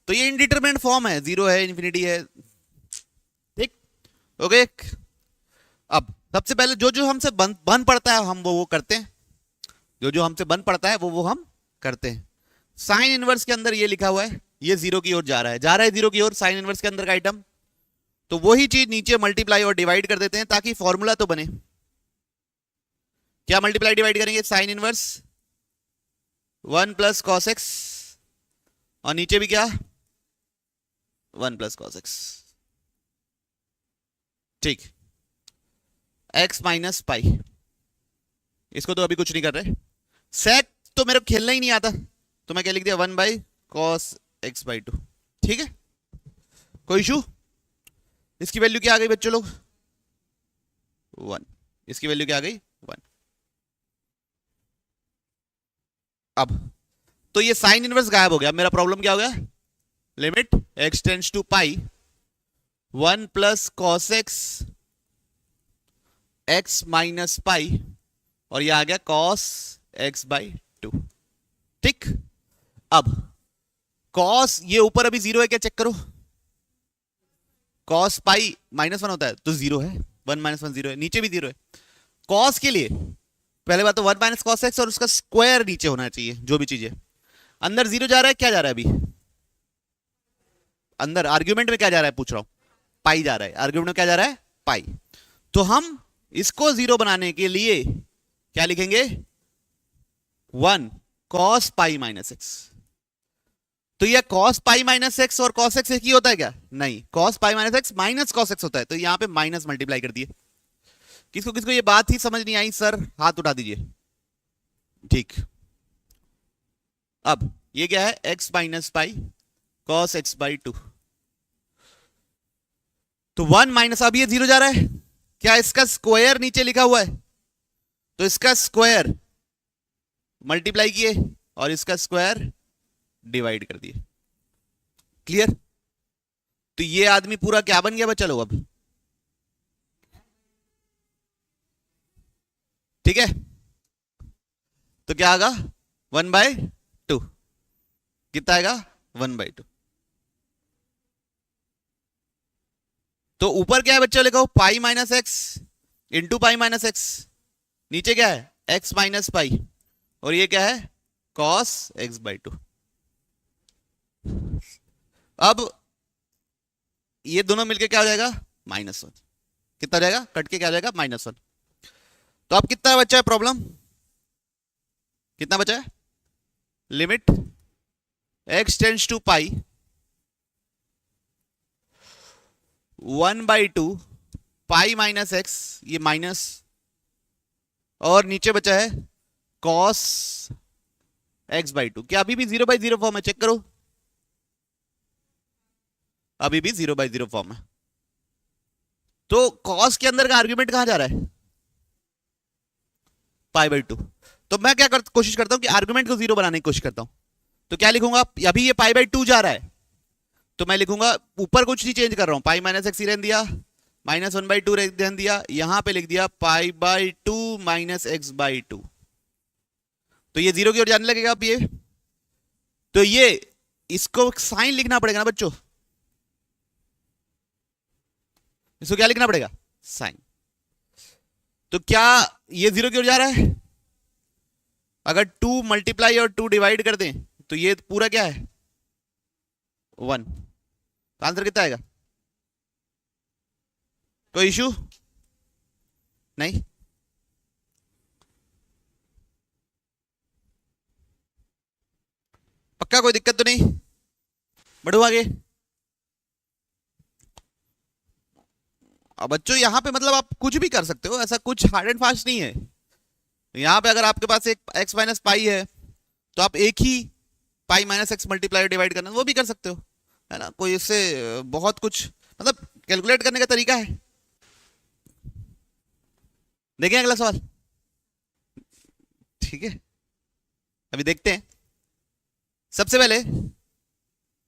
तो ये इनडिटरमिनेंट फॉर्म है, 0 है, इन्फिनिटी है। ठीक, ओके। अब सबसे पहले जो जो हमसे बन पड़ता है हम वो करते हैं, जो जो हमसे बन पड़ता है वो हम करते हैं। साइन इनवर्स के अंदर ये लिखा हुआ है, ये 0 की ओर जा रहा है, 0 की ओर, साइन इनवर्स के अंदर का आइटम। तो वही चीज नीचे मल्टीप्लाई और डिवाइड कर देते हैं ताकि फॉर्मूला तो बने। क्या मल्टीप्लाई डिवाइड करेंगे? Sign inverse 1 plus cos x और नीचे भी क्या? 1 प्लस कॉस एक्स। ठीक, x माइनस पाई, इसको तो अभी कुछ नहीं कर रहे। सेक तो मेरे को खेलना ही नहीं आता, तो मैं क्या लिख दिया? 1/cos x/2। ठीक है, कोई इशू? इसकी वैल्यू क्या आ गई बच्चों लोग? 1। इसकी वैल्यू क्या आ गई? 1। अब तो ये साइन इनवर्स गायब हो गया। मेरा प्रॉब्लम क्या हो गया? Limit x tends to pi 1 plus cos x x minus pi और ये आ गया cos x/2। ठीक, अब cos ये ऊपर अभी 0 है क्या? चेक करो, cos पाई -1 होता है तो 0 है, 1 माइनस 1 0 है, नीचे भी 0 है। cos के लिए पहले बात तो 1 माइनस कॉस एक्स और उसका स्क्वायर नीचे होना चाहिए, जो भी चीज है। अंदर 0 जा रहा है, क्या जा रहा है अभी? अंदर आर्ग्यूमेंट में क्या जा रहा है पूछ रहा हूं? पाई जा रहा है। आर्ग्यूमेंट में क्या जा रहा है? पाई। तो हम इसको 0 बनाने के लिए क्या लिखेंगे? 1 cos पाई माइनस एक्स। तो यह cos पाई माइनस एक्स और cos एक्स एक ही होता है क्या? नहीं, cos पाई minus x minus cos x होता है, तो यहां पे माइनस मल्टीप्लाई कर दिए। किसको किसको ये बात ही समझ नहीं आई सर? हाथ उठा दीजिए। ठीक, अब ये क्या है? x माइनस पाई cos x/2। तो 1 माइनस, अब ये 0 जा रहा है, क्या इसका स्क्वायर नीचे लिखा हुआ है? तो इसका स्क्वायर मल्टीप्लाई किए और इसका स्क्वायर डिवाइड कर दिए। क्लियर? तो ये आदमी पूरा क्या बन गया बच्चा लोग? अब ठीक है, तो क्या आएगा? 1/2। कितना आएगा? 1/2। तो ऊपर क्या है बच्चा? लिखो पाई minus x into pi minus x, नीचे क्या है? x माइनस पाई और ये क्या है? cos x/2। अब ये दोनों मिलके क्या हो जाएगा? -1। कितना जाएगा? कट के क्या हो जाएगा? -1। तो अब कितना बचा है प्रॉब्लम? कितना बचा है? Limit x tends to pi 1/2 pi minus x, ये माइनस, और नीचे बचा है cos x/2। क्या अभी भी 0/0 फॉर्म है? चेक करो, अभी भी 0/0 फॉर्म है। तो cos के अंदर का आर्ग्यूमेंट कहां जा रहा है? π/2। तो मैं क्या कोशिश करता हूं कि आर्ग्यूमेंट को 0 बनाने की कोशिश करता हूं। तो क्या लिखूंगा? अभी ये π/2 जा रहा है, तो मैं लिखूंगा, ऊपर कुछ नहीं चेंज कर रहा हूं, पाई माइनस एक्स ही रहने दिया, -1/2 रहने दिया, यहां पे लिख दिया π/2 माइनस x/2। तो ये 0 की ओर जाने लगेगा अब ये। तो ये इसको साइन लिखना पड़ेगा ना बच्चों, इसको क्या लिखना पड़ेगा, साइन। तो क्या ये 0 की ओर जा रहा है? अगर 2 मल्टीप्लाई और 2 डिवाइड कर दें तो ये पूरा क्या है, 1। तो आंसर कितना आएगा? कोई इशू नहीं? पक्का, कोई दिक्कत तो नहीं? बढ़ो आगे। अब बच्चों यहाँ पे मतलब आप कुछ भी कर सकते हो, ऐसा कुछ हार्ड एंड फास्ट नहीं है। यहाँ पे अगर आपके पास एक x माइनस पाई है तो आप एक ही pi minus x multiply divide करना वो भी कर सकते हो, है ना। कोई इससे बहुत कुछ मतलब कैलकुलेट करने का तरीका है। देखें अगला सवाल, ठीक है। अभी देखते हैं। सबसे पहले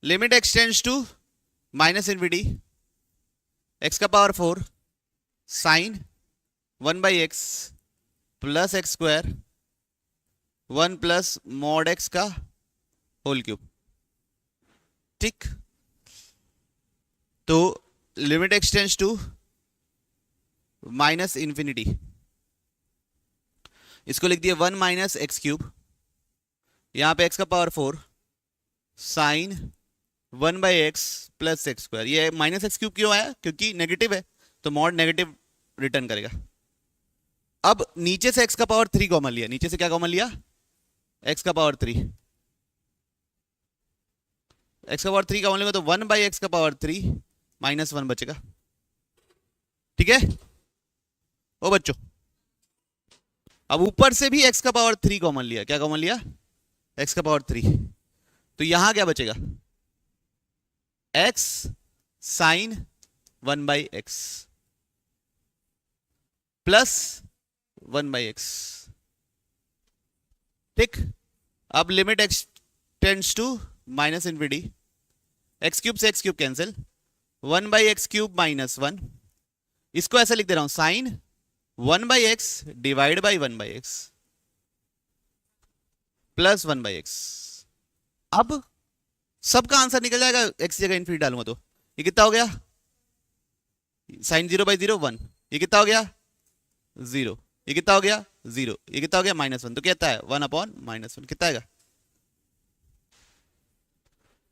limit x tends to minus infinity x का power 4 sine 1/x plus x square 1 plus mod x का होल क्यूब। ठीक, तो limit x tends to minus infinity, इसको लिख दिया 1 माइनस एक्स क्यूब, यहां पे एक्स का power 4 sine 1/x plus x square. ये माइनस एक्स क्यूब क्यों आया? क्योंकि नेगेटिव है तो मॉड नेगेटिव रिटर्न करेगा। अब नीचे से x का पावर 3 कॉमन लिया, नीचे से क्या कॉमन लिया, x का पावर 3। x का पावर 3 कॉमन लेगा तो 1/x का पावर 3 माइनस 1 बचेगा। ठीक है ओ बच्चों, अब ऊपर से भी x का पावर 3 कॉमन लिया, क्या कॉमन लिया, x का पावर 3। तो यहां क्या बचेगा, x sign 1/x plus 1/x। ठीक, अब limit x tends to minus infinity, x cube से x cube cancel, 1/x cube minus 1, इसको ऐसा लिख दे रहा हूं sign 1/x divide by 1/x plus 1/x। अब सबका आंसर निकल जाएगा, x जगह इनफिनिटी डालूंगा तो ये कितना हो गया, साइन 0/0 1, ये कितना हो गया 0, ये कितना हो गया 0, ये कितना हो गया -1, तो कहता है 1/-1 कितना आएगा?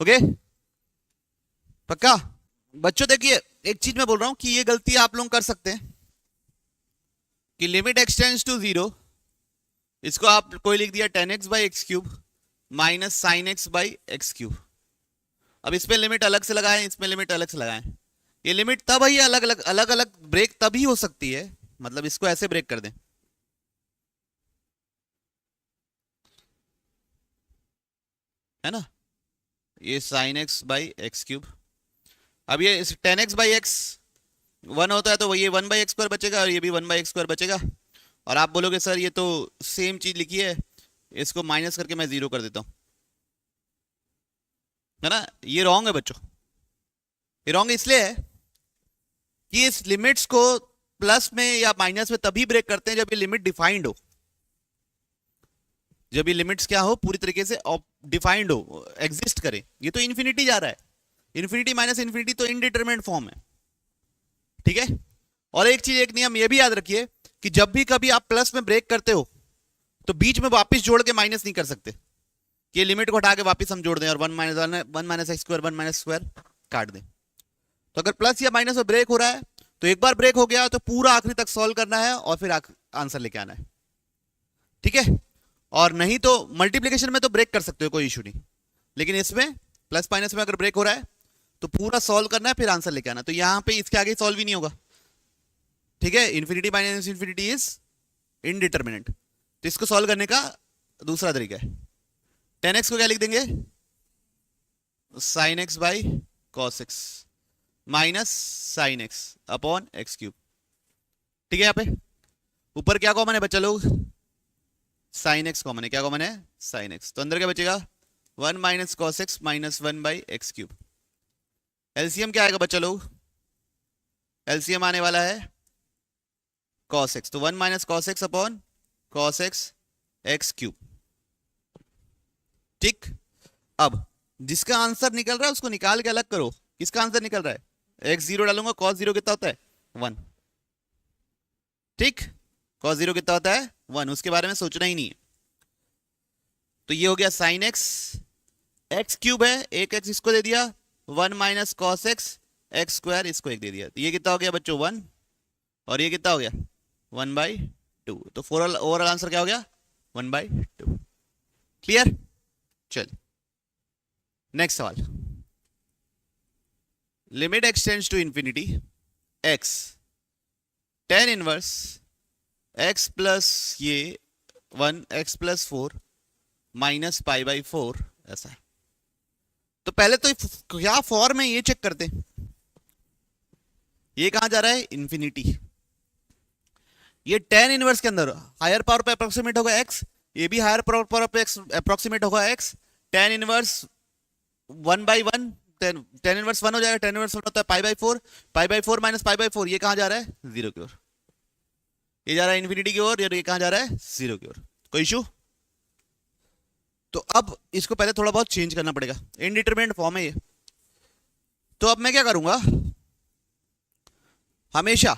ओके पक्का? बच्चों देखिए एक चीज मैं बोल रहा हूं कि ये गलती आप लोग कर सकते हैं कि लिमिट एक्स टेंड्स टू 0, इसको आप कोई लिख दिया tan x by x cube minus sign x by x cube. अब इसमें लिमिट अलग से लगाएं, इसमें लिमिट अलग से लगाएं। ये लिमिट तब ही अलग अलग अलग अलग ब्रेक तभी हो सकती है, मतलब इसको ऐसे ब्रेक कर दें, है ना, ये sine x by x cube. अब ये tan x बाई एक्स 1 होता है तो ये 1/x स्क्वायर बचेगा और ये भी 1/x स्क्वायर बचेगा। और आप बोलोगे सर ये तो सेम चीज लिखी है, इसको माइनस करके मैं 0 कर देता हूं, है ना। ये रॉन्ग है बच्चों, ये रॉन्ग इसलिए है कि इस लिमिट्स को प्लस में या माइनस में तभी ब्रेक करते हैं जब ये लिमिट डिफाइंड हो, जब ये लिमिट्स क्या हो, पूरी तरीके से डिफाइंड हो, एग्जिस्ट करे। ये तो इन्फिनिटी जा रहा है, इन्फिनिटी माइनस इन्फिनिटी तो इनडिटरमिनेट फॉर्म है, ठीक है। और एक चीज, एक नियम ये भी याद रखिए कि जब भी कभी आप प्लस में ब्रेक करते हो तो बीच में वापस जोड़ के माइनस नहीं कर सकते, कि लिमिट को हटा के वापस हम जोड़ दें और 1 minus x square 1 minus square काट दें। तो अगर प्लस या माइनस में ब्रेक हो रहा है तो एक बार ब्रेक हो गया तो पूरा आखिरी तक सॉल्व करना है और फिर आंसर लेके आना है, ठीक है। और नहीं तो मल्टीप्लीकेशन में तो ब्रेक कर सकते हो, कोई इशू नहीं, लेकिन इसमें प्लस माइनस में अगर ब्रेक हो रहा है तो पूरा सॉल्व करना है फिर आंसर लेके आना। तो यहां पे इसके आगे सॉल्व ही नहीं होगा, ठीक है। Infinity minus infinity is indeterminate, तो इसको सॉल्व करने का दूसरा तरीका है, tan x को क्या लिख देंगे, sign x by cos x minus sine x upon x cube, ठीक है। यहाँ पे ऊपर क्या कॉमन है बच्चा लोग, साइन एक्स कॉमन है, क्या कॉमन है, साइन एक्स। तो अंदर क्या बचेगा, 1 minus cos x minus 1 by x cube. LCM क्या आएगा बच्चा लोग, एलसीएम आने वाला है कॉस एक्स, तो 1 minus cos x upon cos x x cube, ठीक। अब जिसका आंसर निकल रहा है उसको निकाल के अलग करो। किसका आंसर निकल रहा है? x जीरो डालूंगा, cos जीरो कितना होता है? 1। ठीक, cos जीरो कितना होता है? 1। उसके बारे में सोचना ही नहीं है। तो ये हो गया साइन एक्स, एक्स क्यूब है, एक एक्स इसको दे दिया, 1 minus cos x, x square इसको एक दे दिया। तो ये कितना हो गया बच्चों? 1। और ये कितना हो गया? 1/2। तो ओवरऑल आंसर क्या हो गया? 1/2। क्लियर? चल नेक्स्ट सवाल। Limit x tends to infinity, x tan inverse x plus ये 1 एक्स प्लस 4 माइनस π/4 ऐसा है। तो पहले तो क्या फॉर्म है ये चेक करते हैं। ये कहां जा रहा है? इंफिनिटी। ये tan इनवर्स के अंदर हायर पावर पे अप्रोक्सीमेट होगा x, ये भी हायर पावर पे अप्रोक्सीमेट होगा x। tan inverse 1/1, tan inverse 1 हो जाएगा, tan इनवर्स 1 होता है π/4, π/4 माइनस π/4, ये कहां जा रहा है? 0 की ओर। ये जा रहा है इंफिनिटी की ओर, ये कहां जा रहा है? 0 की ओर। कोई इशू? तो अब इसको पहले थोड़ा बहुत चेंज करना पड़ेगा, इनडिटरमिनेट फॉर्म है ये। तो अब मैं क्या करूंगा, हमेशा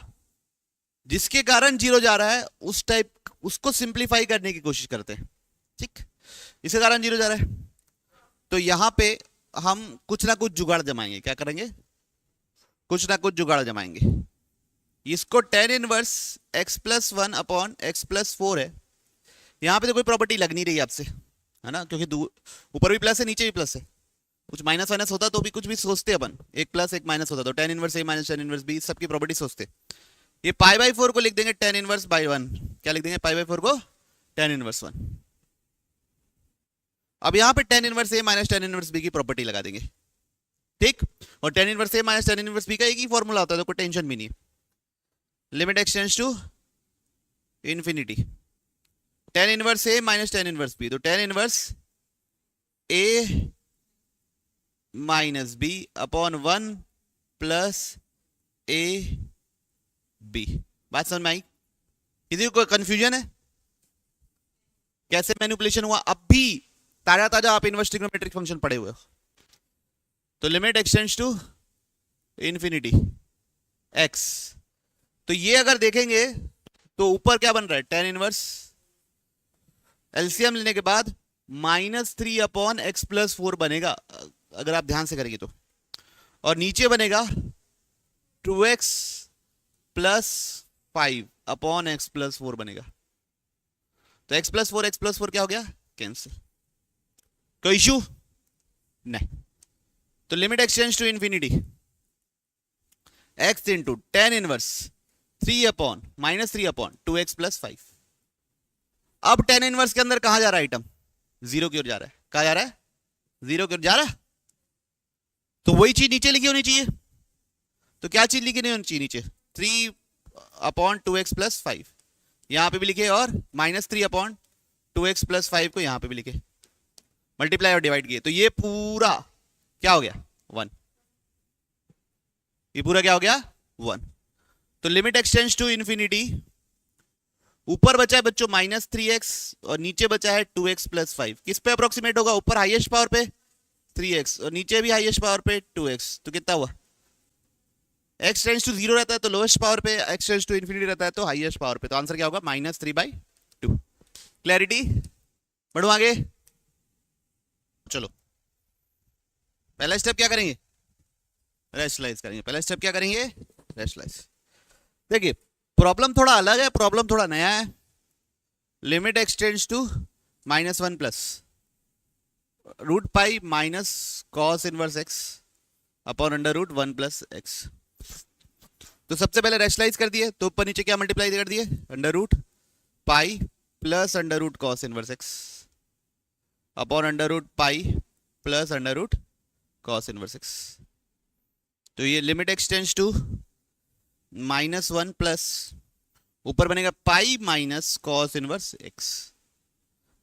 जिसके कारण 0 जा रहा है उस टाइप उसको सिंप्लीफाई करने की कोशिश करते हैं। ठीक, इसके कारण 0 जा रहा है तो यहां पे हम कुछ ना कुछ जुगाड़ जमाएंगे। क्या करेंगे? कुछ ना कुछ जुगाड़ जमाएंगे। इसको tan inverse x plus 1 upon x plus 4 है। यहां पे तो कोई प्रॉपर्टी लग नहीं रही आपसे, है ना, क्योंकि ऊपर भी प्लस है नीचे भी प्लस है। कुछ माइनस वाइनस होता तो भी कुछ भी सोचते अपन, एक प्लस एक माइनस होता तो tan inverse a minus tan inverse b सबकी प्रॉपर्टी सोचते। ये π/4 को लिख देंगे tan इनवर्स बाई 1। क्या लिख देंगे? π/4 को tan इनवर्स 1। अब यहां पे tan inverse a minus tan inverse b की प्रॉपर्टी लगा देंगे। ठीक, और tan inverse a minus tan inverse b का एक ही फॉर्मूला होता है तो कोई टेंशन भी नहीं है। Limit x tends to infinity, tan inverse a minus tan inverse b, तो tan inverse a minus b upon 1 plus a b। बात समझ में आई? किसी को कंफ्यूजन है? कैसे मैनिपुलेशन हुआ? अब भी ताजा ताजा आप इनवर्स ट्रिग्नोमेट्रिक फंक्शन पढ़े हुए हो। तो limit x tends to infinity x, तो ये अगर देखेंगे तो ऊपर क्या बन रहा है? tan इनवर्स, एलसीएम लेने के बाद -3 अपॉन एक्स प्लस 4 बनेगा अगर आप ध्यान से करेंगे तो, और नीचे बनेगा 2x plus 5 upon x plus 4 बनेगा। तो x प्लस 4 क्या हो गया? कैंसिल। कोई इशू नहीं। तो limit x tends to infinity x into tan inverse 3 upon -3 upon 2x plus 5। अब tan इनवर्स के अंदर कहां जा रहा है आइटम? 0 की ओर जा रहा है। कहां जा रहा है? 0 की ओर जा रहा है। तो वही चीज नीचे लिखी होनी चाहिए। तो क्या चीज लिखी नहीं होनी चाहिए नीचे? 3 अपॉन 2x प्लस 5 यहां पे भी लिखे, और -3 अपॉन 2x प्लस 5 को यहां पे भी लिखे, मल्टीप्लाई और डिवाइड किए। तो ये पूरा क्या हो गया? 1। ये पूरा क्या हो गया? 1। तो limit x tends to infinity, ऊपर बचा है बच्चों -3x और नीचे बचा है 2x प्लस 5। किस पे अप्रोक्सीमेट होगा? ऊपर हाईएस्ट पावर पे 3x और नीचे भी हाईएस्ट पावर पे 2x। तो कितना हुआ? x टेंड्स टू 0 रहता है तो लोएस्ट पावर पे, x टेंड्स टू इंफिनिटी रहता है तो हाईएस्ट पावर पे। तो आंसर क्या होगा? -3/2। क्लैरिटी? बढ़ो आगे। चलो पहला स्टेप क्या करेंगे? रेशनलाइज करेंगे। पहला स्टेप क्या करेंगे? रेशनलाइज। देखिए प्रॉब्लम थोड़ा अलग है, प्रॉब्लम थोड़ा नया है। Limit x tends to -1 plus √π minus cos inverse x upon √1 plus x। तो सबसे पहले रेशनलाइज कर दिए तो ऊपर नीचे क्या मल्टीप्लाई कर दिए? √π plus √cos inverse x upon √π plus √cos inverse x। तो ये limit x tends to -1 plus ऊपर बनेगा pi minus cos inverse x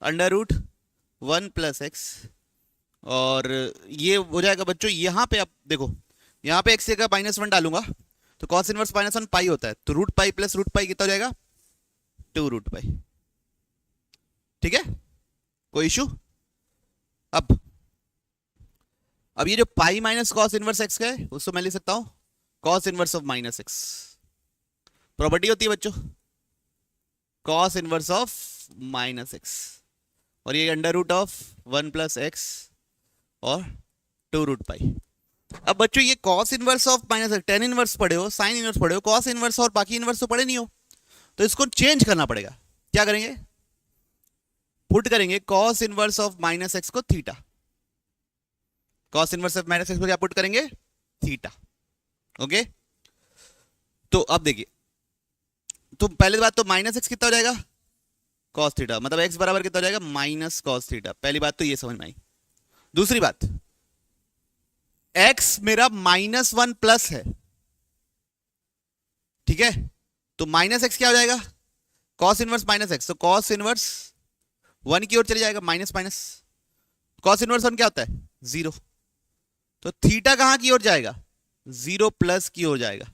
√1 plus x, और ये हो जाएगा बच्चों। यहां पे आप देखो, यहां पे x की जगह -1 डालूंगा तो कॉस इनवर्स -1 पाई होता है, तो √π प्लस √π कितना हो जाएगा? 2√π। ठीक है, कोई इशू? अब अब ये जो pi minus cos inverse x का है उसको मैं लिख सकता हूं cos inverse of minus x. Property होती है बच्चों cos inverse of minus x, और ये under root of 1 plus x और 2 रूट पाई। अब बच्चों ये cos inverse of minus x, tan inverse पढ़े हो, साइन इनवर्स पढ़े हो, कॉस इनवर्स और बाकी इनवर्स तो पढ़े नहीं हो, तो इसको चेंज करना पड़ेगा। क्या करेंगे, पुट करेंगे cos inverse of minus x को theta, cos inverse of minus x को क्या पुट करेंगे, थीटा। ओके, तो अब देखिए, तो पहली बात तो माइनस एक्स कितना हो जाएगा, कॉस थीटा, मतलब एक्स बराबर कितना हो जाएगा, माइनस कॉस थीटा। पहली बात तो ये समझ में आई। दूसरी बात, एक्स मेरा -1 प्लस है, ठीक है, तो माइनस एक्स क्या हो जाएगा, कॉस इनवर्स माइनस एक्स, तो कॉस इनवर्स 1 की ओर चले जाएगा, माइनस माइनस, कॉस इनवर्स 1 क्या होता है, 0, तो थीटा कहां की ओर जाएगा, 0 प्लस की ओर जाएगा।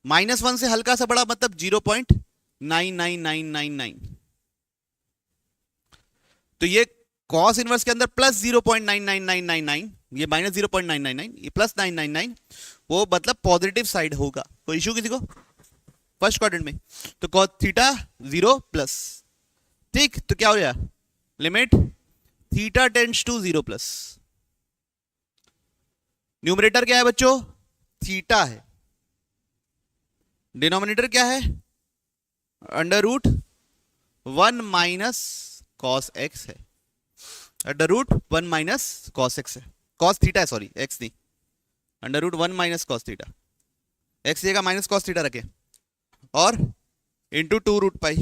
-1 से हल्का सा बड़ा मतलब 0.99999, तो ये कॉस इनवर्स के अंदर प्लस 0.99999, ये -0.999, ये प्लस 999, वो मतलब पॉजिटिव साइड होगा। कोई इशू किसी को फर्स्ट क्वाड्रेंट में, तो कॉस थीटा 0 प्लस, ठीक, तो क्या हो गया, limit theta tends to 0 plus, numerator क्या है बच्चों, थीटा है, डिनोमिनेटर क्या है, under root 1 minus cos x है, under root 1 minus cos x है, कॉस थीटा है, सॉरी एक्स नहीं, under root 1 minus cos theta, x जगह माइनस कॉस थीटा रखे, और इंटू 2 रूट पाई।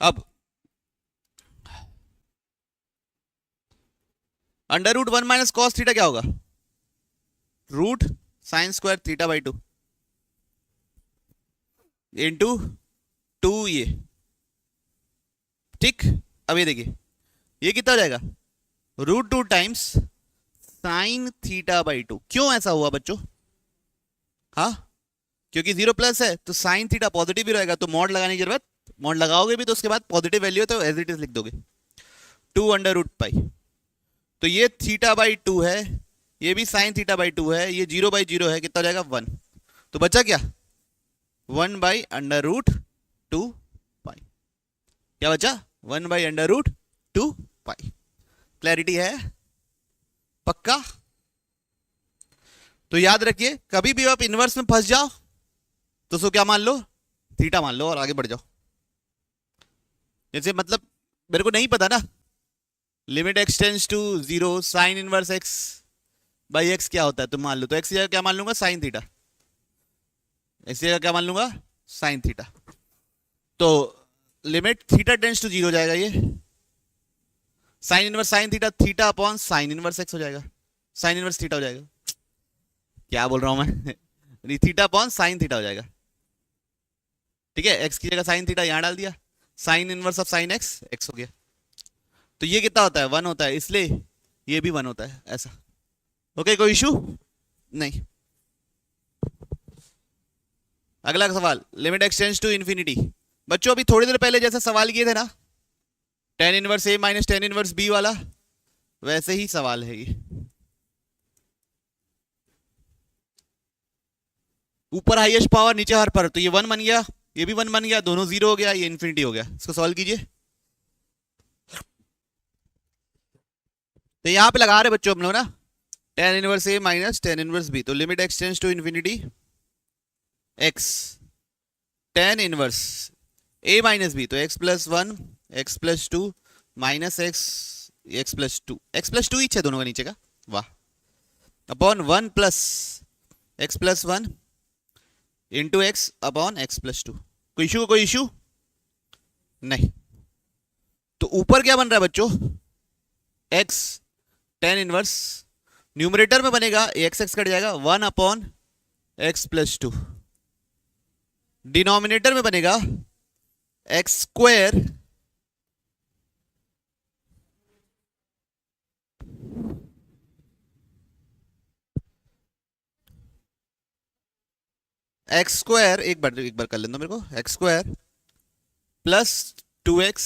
अब under root 1 minus cos theta क्या होगा, root sine square theta by 2 into 2 ये, ठीक। अब ये देखिए, ये कितना हो जाएगा, √2 टाइम्स साइन थीटा बाई 2। क्यों ऐसा हुआ बच्चों, हाँ, क्योंकि 0 प्लस है तो साइन थीटा पॉजिटिव भी रहेगा, तो मॉड लगाने की जरूरत, मॉड लगाओगे भी तो उसके बाद पॉजिटिव वैल्यू है तो एज इट इज लिख दोगे, 2 अंडर रूट पाई, तो ये थीटा बाई 2 है, ये भी साइन थीटा बाई 2 है, ये 0 बाई 0 है, कितना हो जाएगा 1, तो बचा क्या, 1 बाई अंडर रूट 2 पाई, क्या बचा, 1 by under root 2 pi. Clarity है, पक्का। तो याद रखिए, कभी भी आप इनवर्स में फंस जाओ तो उसको क्या मान लो, थीटा मान लो और आगे बढ़ जाओ। जैसे मतलब मेरे को नहीं पता ना, limit x tends to 0 sine inverse x by x क्या होता है, तो मान लो, तो एक्स की जगह क्या मान लूंगा, साइन थीटा, एक्स की जगह क्या मान लूंगा, साइन थीटा, तो लिमिट थीटा टेंड्स टू 0 हो जाएगा, ये sine inverse sine theta, theta upon sine inverse x हो जाएगा, साइन इनवर्स थीटा हो जाएगा, क्या बोल रहा हूं मैं थीटा अपॉन साइन थीटा हो जाएगा, ठीक है, एक्स की जगह साइन थीटा यहां डाल दिया, sine inverse of sine x x हो गया, तो ये कितना होता है, 1 होता है, इसलिए ये भी 1 होता है, ऐसा। ओके, कोई इशू नहीं। अगला सवाल, limit x tends to infinity. बच्चों अभी थोड़ी देर पहले जैसा सवाल किए थे ना, tan inverse a minus tan inverse B वाला, वैसे ही सवाल है ये, ऊपर हाईएस्ट पावर नीचे हर पर, तो ये 1 बन गया, ये भी 1 बन गया, दोनों 0 हो गया, ये इन्फिनिटी हो गया। इसको सॉल्व कीजिए, तो यहां पे लगा रहे बच्चों हम लोग ना, tan inverse a minus tan inverse b, तो limit x tends to infinity x tan inverse a minus b, तो x plus 1 x plus 2 minus x plus 2, x plus 2 ही है दोनों का नीचे का, वाह, upon 1 plus x plus 1 into x upon x plus 2। कोई इशू, कोई इशू नहीं। तो ऊपर क्या बन रहा है बच्चों, एक्स tan इनवर्स, न्यूमरेटर में बनेगा एक्स एक्स कट जाएगा, 1 अपॉन एक्स प्लस 2, डिनोमिनेटर में बनेगा एक्स स्क्वायर एक्स स्क्वायर, एक बार कर लेना मेरे को, x square plus 2x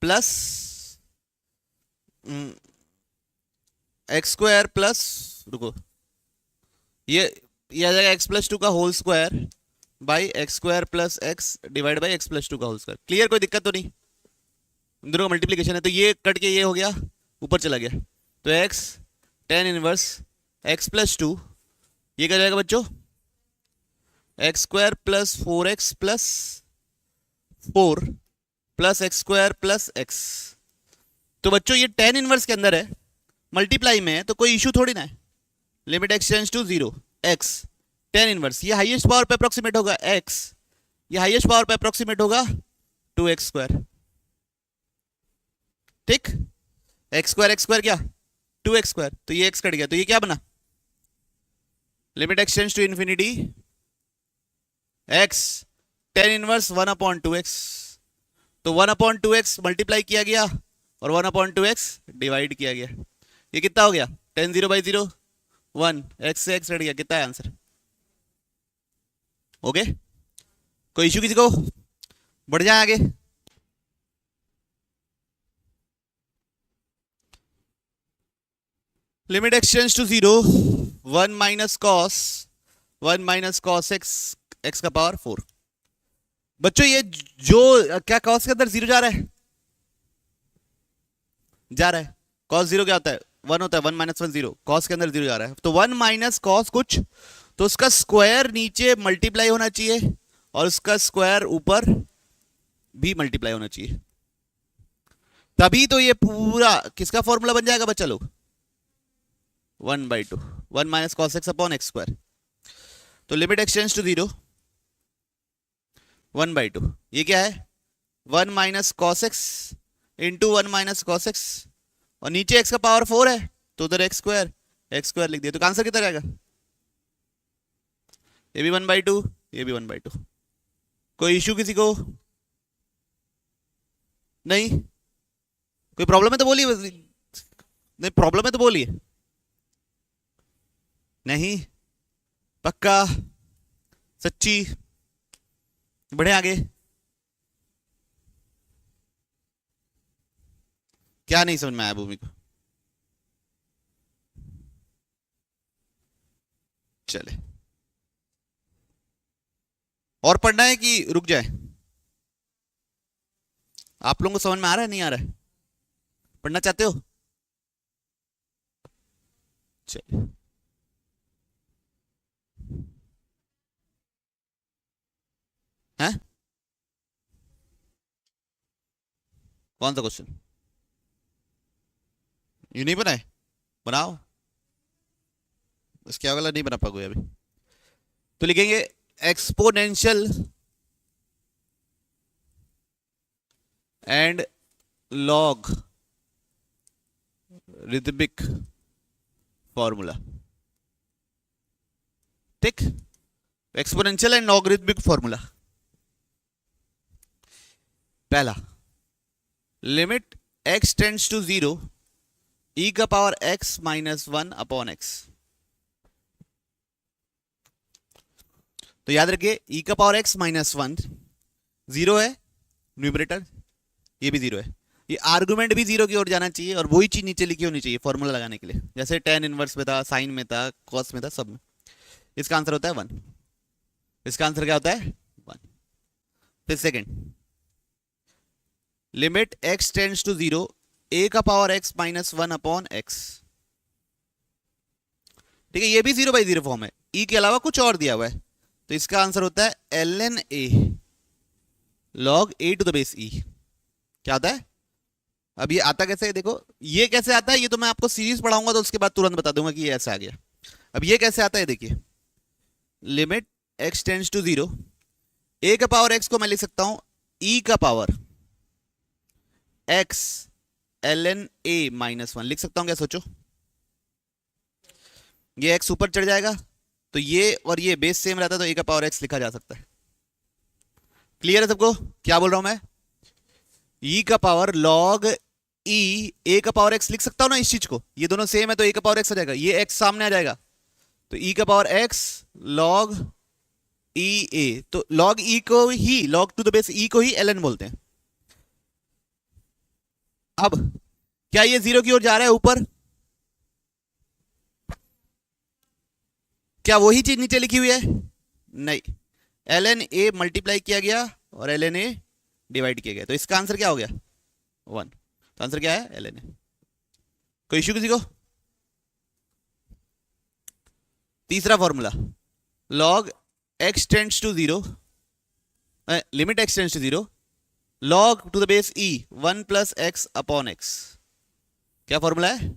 plus x square plus, रुको, ये आ जाएगा एक्स प्लस टू का whole square by x square plus x divide by x plus two का होल स्क्वायर। क्लियर, कोई दिक्कत तो नहीं? इन दोनों का मल्टीप्लीकेशन है तो ये कट के ये हो गया, ऊपर चला गया, तो x tan inverse x plus to, ये क्या जाएगा बच्चों, x square plus four x plus four plus x square plus x. तो बच्चों ये टेन इनवर्स के अंदर है, मल्टीप्लाई में है, तो कोई इशू थोड़ी ना है। Limit x tends to zero, x tan inverse, ये हाईएस्ट पावर पे अप्रोक्सीमेट होगा एक्स, ये हाईएस्ट पावर पे अप्रोक्सीमेट होगा टू एक्स स्क्वायर। ठीक, एक्स स्क्वायर क्या, टू एक्स स्क्वायर, तो ये एक्स कट गया, तो ये क्या बना, limit x tends to infinity x tan inverse one upon two x. तो one upon two x multiply किया गया और one upon two x divide किया गया, ये कितना हो गया, ten zero by zero one, x से एक्स कट गया, कितना है आंसर? ओके, कोई इशू किसी को? बढ़ जाए आगे। Limit x tends to zero, one minus cos x का पावर फोर। बच्चों ये जो क्या कॉस के अंदर जीरो जा रहा है, कॉस जीरो क्या होता है, वन होता है, one minus one zero, cos के अंदर जीरो जा रहा है, तो वन माइनस कॉस कुछ, तो उसका स्क्वायर नीचे मल्टीप्लाई होना चाहिए और उसका स्क्वायर ऊपर भी मल्टीप्लाई होना चाहिए, तभी तो ये पूरा किसका फॉर्मूला बन जाएगा बच्चा लोग, one by two, one minus cos x upon x square. तो limit x tends to zero, one by two, ये क्या है, one minus cos x into one minus cos x, और नीचे एक्स का पावर फोर है तो उधर एक्स स्क्वायर लिख दिया, तो आंसर कितना रहेगा, ये भी वन बाई टू, ये भी वन बाई टू। कोई इश्यू किसी को? नहीं, कोई प्रॉब्लम है तो बोलिए, नहीं प्रॉब्लम है तो बोलिए, नहीं, पक्का, सच्ची, बढ़े आगे। क्या नहीं समझ में आया भूमि को? चले, और पढ़ना है कि रुक जाए? आप लोगों को समझ में आ रहा है, नहीं आ रहा है? पढ़ना चाहते हो? चलिए, हैं? कौन सा क्वेश्चन? ये नहीं बनाए, बनाओ, इसके अगला नहीं बना पाओगे अभी। तो लिखेंगे exponential and logarithmic formula. ठीक, एक्सपोनेंशियल एंड लॉगरिथमिक फॉर्मूला। पहला, limit x tends to zero, e का power x minus one upon x. तो याद रखिए ई का power x minus one zero है न्यूमरेटर, ये भी जीरो है, ये आर्गुमेंट भी जीरो की ओर जाना चाहिए और वही चीज नीचे लिखी होनी चाहिए फॉर्मूला लगाने के लिए, जैसे टेन इनवर्स में था, साइन में था, कॉस में था, सब में। इसका आंसर होता है वन, इसका आंसर क्या होता है, वन। फिर second, limit x tends to zero, a का power x minus one upon x. ठीक है, ये भी जीरो बाई जीरो फॉर्म है, ई के अलावा कुछ और दिया हुआ है, तो इसका आंसर होता है l N a log a to the base e. क्या आता है? अब ये आता कैसे है, देखो ये कैसे आता है, ये तो मैं आपको सीरीज पढ़ाऊंगा तो उसके बाद तुरंत बता दूंगा कि ये ऐसे आ गया। अब ये कैसे आता है, देखिए limit x tends to zero, a का पावर एक्स को मैं लिख सकता हूं ई का power x L N A minus one, लिख सकता हूं क्या, सोचो, ये एक्स ऊपर चढ़ जाएगा तो ये और ये बेस सेम रहता है, तो ए का पावर एक्स लिखा जा सकता है। क्लियर है सबको क्या बोल रहा हूं मैं? ई का पावर लॉग ई, ए का पावर एक्स लिख सकता हूं ना इस चीज को, ये दोनों सेम है तो ए का पावर एक्स आ जाएगा, ये एक्स सामने आ जाएगा, तो ई का पावर एक्स लॉग ई ए, तो लॉग ई को ही, लॉग टू द बेस ई को ही एल एन बोलते हैं। अब क्या ये 0 की ओर जा रहा है ऊपर? क्या वही चीज नीचे लिखी हुई है? नहीं, ln a मल्टीप्लाई किया गया और ln a डिवाइड किया गया, तो इसका आंसर क्या हो गया? 1। तो आंसर क्या है? ln a। कोई इश्यू किसी को? तीसरा formula, log x tends to 0, limit x tends to 0, log to the base e 1 plus x upon x। क्या फॉर्मूला है?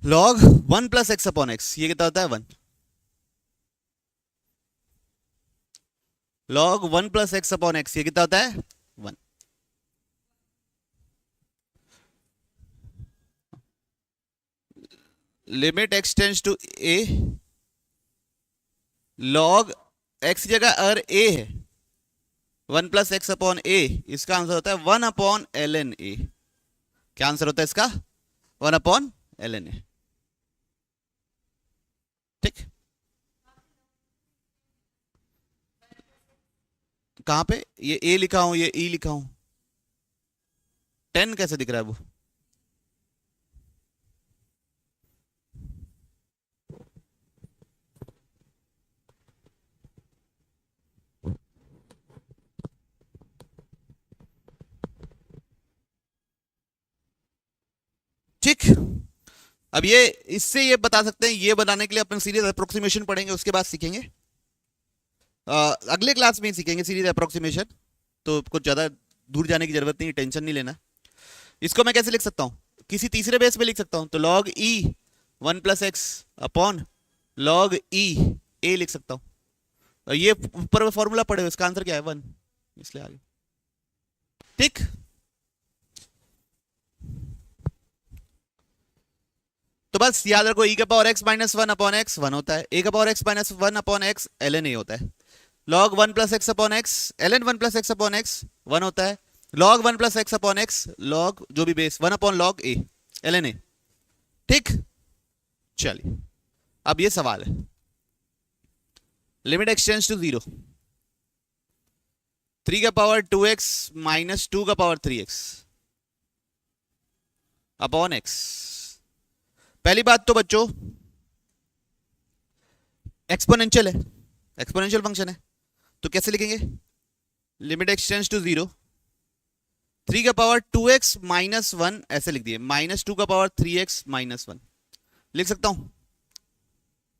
log 1 plus x upon x, ये कितना होता है? 1। log 1 plus x upon x, ये कितना होता है? 1। Limit x tends to a, log x की जगह अगर a है 1 प्लस एक्स अपॉन ए, इसका आंसर होता है 1 अपॉन ln a। क्या आंसर होता है इसका? 1 अपॉन ln a। ठीक, कहां पे ये a लिखा हूं, ये e लिखा हूं, 10 कैसे दिख रहा है वो? ठीक, अब ये इससे ये बता सकते हैं, ये बनाने के लिए अपन सीरीज अप्रोक्सीमेशन पढ़ेंगे, उसके बाद सीखेंगे, अगले क्लास में ही सीखेंगे सीरीज अप्रोक्सीमेशन, तो कुछ ज्यादा दूर जाने की जरूरत नहीं, टेंशन नहीं लेना। इसको मैं कैसे लिख सकता हूं? किसी तीसरे बेस पे लिख सकता हूं, तो log e 1 plus x upon log e a लिख सकता हूं, और ये ऊपर फॉर्मूला पढ़े, इसका आंसर क्या है? 1, इसलिए आगे। ठीक, तो बस याद रखो, e का power x minus 1 upon x 1 होता है, a का power x minus 1 upon x ln a होता है, log 1 plus x upon x ln 1 plus x upon x 1 होता है, log 1 plus x upon x log जो भी base 1 upon log a ln a। ठीक, चलिए अब ये सवाल है, लिमिट x टेंड्स टू 0, 3 का पावर 2x माइनस 2 का पावर 3x अपॉन x। पहली बात तो बच्चों एक्सपोनेंशियल है, एक्सपोनेंशियल फंक्शन है, तो कैसे लिखेंगे? लिमिट x टेंड्स टू 0, 3 का पावर 2x माइनस 1 ऐसे लिख दिए, माइनस 2 का पावर 3x माइनस 1 लिख सकता हूं।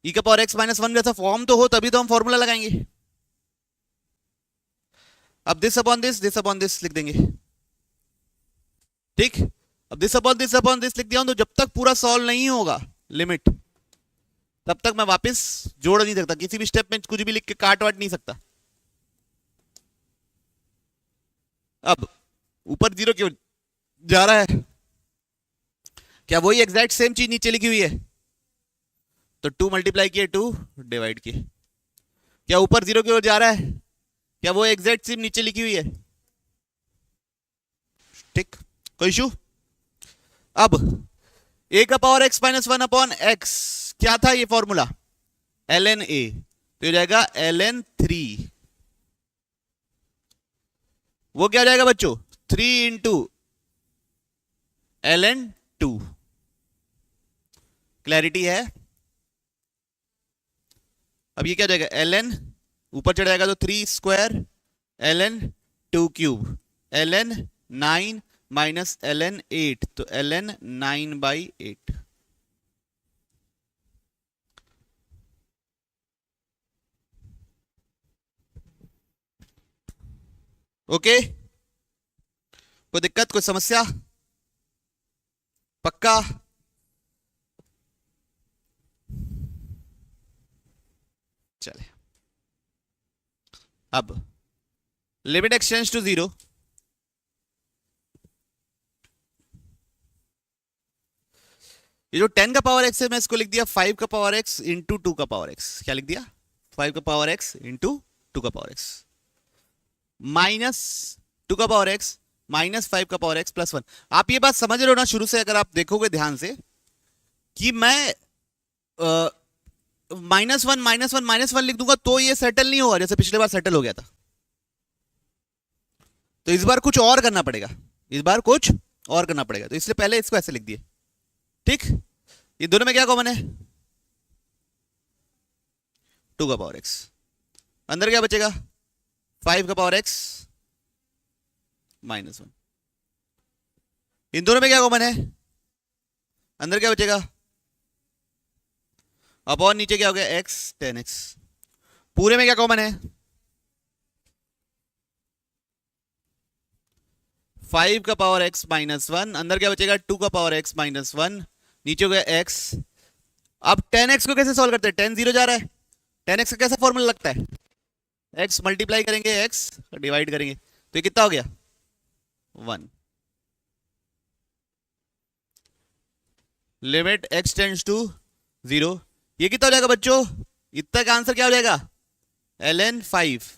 e का पावर x माइनस 1 जैसा फॉर्म तो हो तभी तो हम फॉर्मूला लगाएंगे। अब दिस अपॉन दिस लिख देंगे। ठीक, अब दिस अपॉन दिस लिख दिया हूं, तो जब तक पूरा सॉल्व नहीं होगा लिमिट, तब तक मैं वापस जोड़ नहीं सकता, किसी भी स्टेप में कुछ भी लिख के काट वाट नहीं सकता। अब ऊपर 0 क्यों जा रहा है? क्या वही एग्जैक्ट सेम चीज नीचे लिखी हुई है? तो 2 मल्टीप्लाई किए 2 डिवाइड किए। क्या ऊपर 0 की ओर जा रहा है? क्या वो एग्जैक्ट सेम नीचे लिखी हुई है? ठीक, कोई इशू? अब a का power x minus 1 upon x, क्या था ये फॉर्मूला? ln a, तो हो जाएगा ln 3, वो क्या हो जाएगा बच्चों? 3 इंटू ln 2। क्लैरिटी है? अब ये क्या हो जाएगा? ln ऊपर चढ़ जाएगा तो 3 square ln 2 cube ln 9 minus ln 8, तो ln 9/8। ओके, कोई दिक्कत, कोई समस्या? पक्का? चले, अब लिमिट x टेंड्स टू 0, ये जो 10 का पावर x है मैं इसको लिख दिया 5 का पावर x इंटू 2 का पावर x। क्या लिख दिया? 5 का पावर x इंटू 2 का पावर x माइनस 2 का पावर x माइनस 5 का पावर x प्लस 1। आप ये बात समझ रहे हो ना शुरू से, अगर आप देखोगे ध्यान से कि मैं -1 लिख दूंगा तो ये सेटल नहीं होगा जैसे पिछले बार सेटल हो गया था, तो इस बार कुछ और करना पड़ेगा। इस बार कुछ और करना पड़ेगा, तो इसलिए पहले इसको ऐसे लिख दिए। ठीक, ये दोनों में क्या कॉमन है? 2 का पावर x, अंदर क्या बचेगा? 5 का पावर x -1। इन दोनों में क्या कॉमन है? अंदर क्या बचेगा? अपॉन नीचे क्या हो गया? x 10x। पूरे में क्या कॉमन है? 5 का पावर x -1, अंदर क्या बचेगा? 2 का पावर x -1, नीचे हो गया x। अब 10x को कैसे सॉल्व करते हैं? 10 0 जा रहा है, 10x का कैसा फॉर्मूला लगता है? x मल्टीप्लाई करेंगे x डिवाइड करेंगे, तो ये कितना हो गया? 1। लिमिट x टेंड्स टू 0, ये कितना हो जाएगा बच्चों? इतना का आंसर क्या हो जाएगा? ln 5।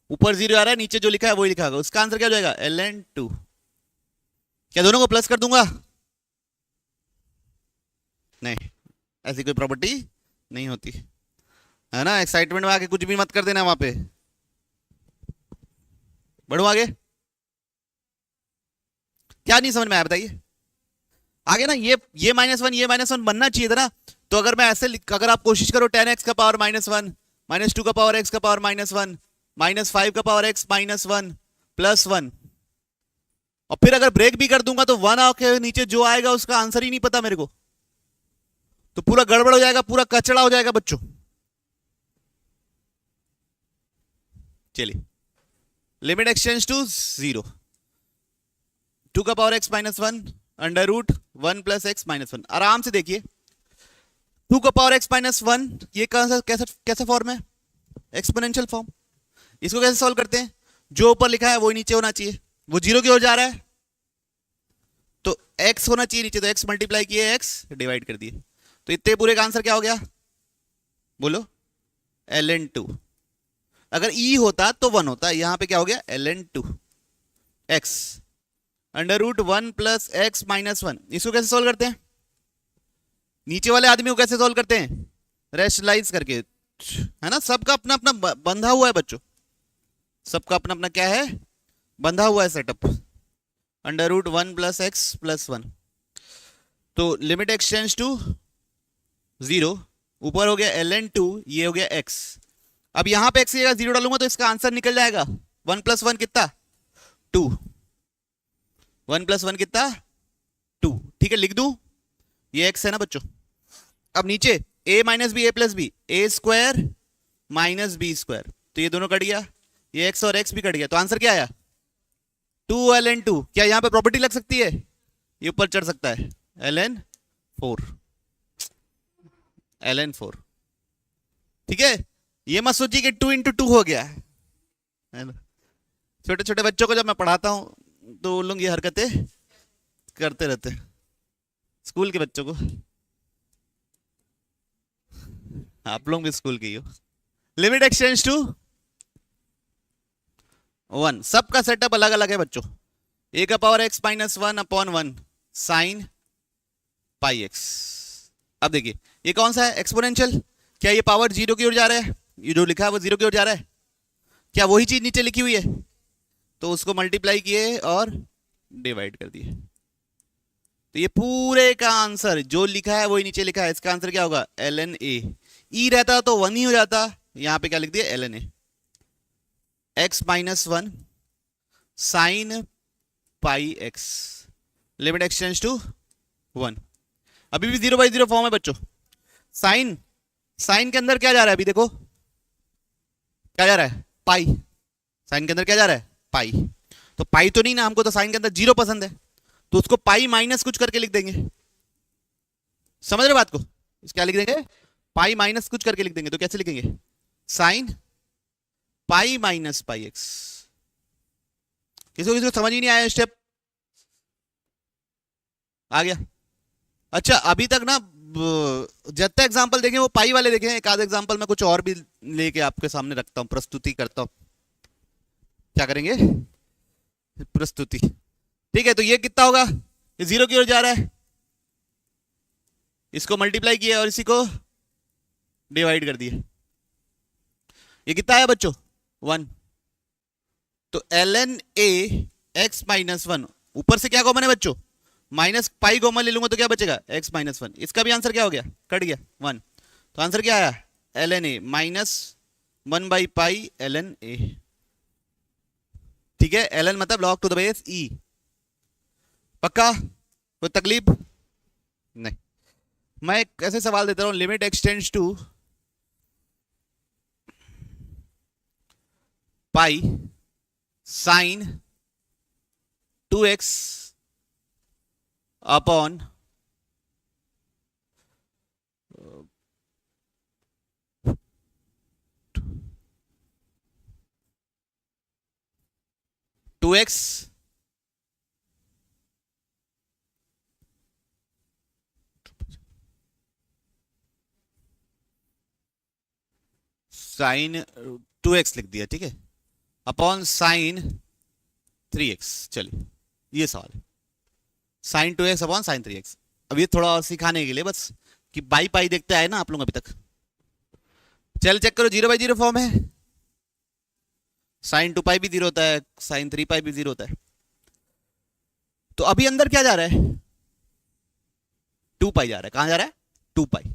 ऊपर 0 आ रहा है, नीचे जो लिखा है वही लिखा होगा, उसका आंसर क्या हो जाएगा? ln 2। क्या दोनों को प्लस कर दूंगा? नहीं, ऐसी कोई प्रॉपर्टी नहीं होती है ना। एक्साइटमेंट में आके कुछ भी मत कर देना वहां पे। बढ़ो आगे, क्या नहीं समझ में आया बताइए? आगे ना ये -1 ये -1 बनना चाहिए था ना। तो अगर मैं ऐसे अगर आप कोशिश करो 10x का पावर -1 -2 का पावर x का पावर -1 -5 का पावर x -1 +1, और फिर अगर ब्रेक भी कर दूंगा तो 1 आके नीचे जो आएगा उसका आंसर ही नहीं पता मेरे को, तो पूरा गड़बड़ हो जाएगा, पूरा कचड़ा हो जाएगा बच्चों। चलिए, लिमिट x टेंड्स टू 0, 2 का power x -1 under root 1 + x -1। आराम से देखिए, 2 का पावर x -1 ये कैसा फॉर्म है? Exponential form. इसको कैसे सॉल्व करते हैं? जो ऊपर लिखा है वही नीचे होना चाहिए। वो 0 की ओर जा रहा है तो x होना चाहिए नीचे, तो x मल्टीप्लाई किए x डिवाइड कर दिए, तो इतने पूरे का आंसर क्या हो गया? बोलो, ln 2। अगर e होता तो 1 होता, यहां पे क्या हो गया? ln 2 x under root 1 + x -1। इसको कैसे सॉल्व करते हैं? नीचे वाले आदमी को कैसे सॉल्व करते हैं? रेशनलाइज करके, है ना। सबका अपना अपना बंधा हुआ है बच्चों, सबका अपना अपना क्या है? बंधा हुआ है सेटअप। अंडर रूट 1 + x +1, तो लिमिट x टेंड्स टू 0, ऊपर हो गया ln 2, ये हो गया x। अब यहां पे x की जगह 0 डालूंगा तो इसका आंसर निकल जाएगा 1 + 1 कितना? 2। 1 + 1 कितना? 2। ठीक है, लिख दूं? ये x है ना बच्चों। अब नीचे a - b a + b a² - b², तो ये दोनों कट गया, ये x और x भी कट गया, तो आंसर क्या आया? 2 ln 2। क्या यहां पे प्रॉपर्टी लग सकती है? ये ऊपर चढ़ सकता है, ln 4, ln 4। ठीक है, ये मत सोचिए कि 2 × 2 हो गया है ना। छोटे छोटे बच्चों को जब मैं पढ़ाता हूं तो उन लोग ये हरकतें करते रहते हैं, स्कूल के बच्चों को। आप लोग भी स्कूल के ही हो। लिमिट x टेंड्स टू 1, सबका सेटअप अलग अलग है बच्चों। a का पावर x -1/1 sin πx। अब देखिए, ये कौन सा है? एक्सपोनेंशियल। क्या ये पावर 0 की ओर जा रहा है? ये जो लिखा है वो 0 की ओर जा रहा है। क्या वही चीज नीचे लिखी हुई है? तो उसको मल्टीप्लाई किए और डिवाइड कर दिए, तो ये पूरे का आंसर जो लिखा है वही नीचे लिखा है। इसका आंसर क्या होगा? ln a। e रहता तो 1 ही हो जाता, यहां पे क्या लिख दिया? ln a। x -1 sin πx, limit x tends to 1। अभी भी 0/0 फॉर्म है बच्चों। साइन के अंदर क्या जा रहा है? अभी देखो क्या जा रहा है? पाई। साइन के अंदर क्या जा रहा है? पाई। तो पाई तो नहीं ना, हमको तो साइन के अंदर 0 पसंद है, तो उसको पाई माइनस कुछ करके लिख देंगे। समझ रहे बात को? क्या लिख देंगे? पाई माइनस कुछ करके लिख देंगे। तो कैसे लिखेंगे? Sine pi - πx। किसी को समझ ही नहीं आया स्टेप? आ गया? अच्छा, अभी तक ना जितने एग्जाम्पल देखे वो पाई वाले देखे हैं, एक आध एग्जाम्पल मैं कुछ और भी लेके आपके सामने रखता हूं, प्रस्तुति करता हूं। क्या करेंगे? प्रस्तुति। ठीक है, तो ये कितना होगा? ये 0 की ओर जा रहा है, इसको मल्टीप्लाई किया और इसी को डिवाइड कर दिया। ये कितना है बच्चों? 1। तो ln a x -1, ऊपर से क्या कॉमन है बच्चों, माइनस पाई कॉमन ले लूंगा तो क्या बचेगा, x माइनस वन। इसका भी आंसर क्या हो गया, कट गया 1। तो आंसर क्या आया, ln a माइनस 1/पाई ln a। ठीक है, ln मतलब log to the base e। पक्का, कोई तकलीफ नहीं। मैं एक ऐसे सवाल देता हूं, limit x tends to pi sine 2x upon 2x sine 2x लिख दिया, ठीक है, अपॉन साइन 3x। चलिए ये सवाल है, sign 2x upon sine 3x। अब ये थोड़ा और सिखाने के लिए बस कि बाई पाई देखते आए ना आप लोग अभी तक। चल चेक करो, 0/0 फॉर्म है, साइन 2 पाई भी 0 होता है, साइन 3 पाई भी 0 होता है। तो अभी अंदर क्या जा रहा है, 2 पाई जा रहा है। कहां जा रहा है, 2 पाई।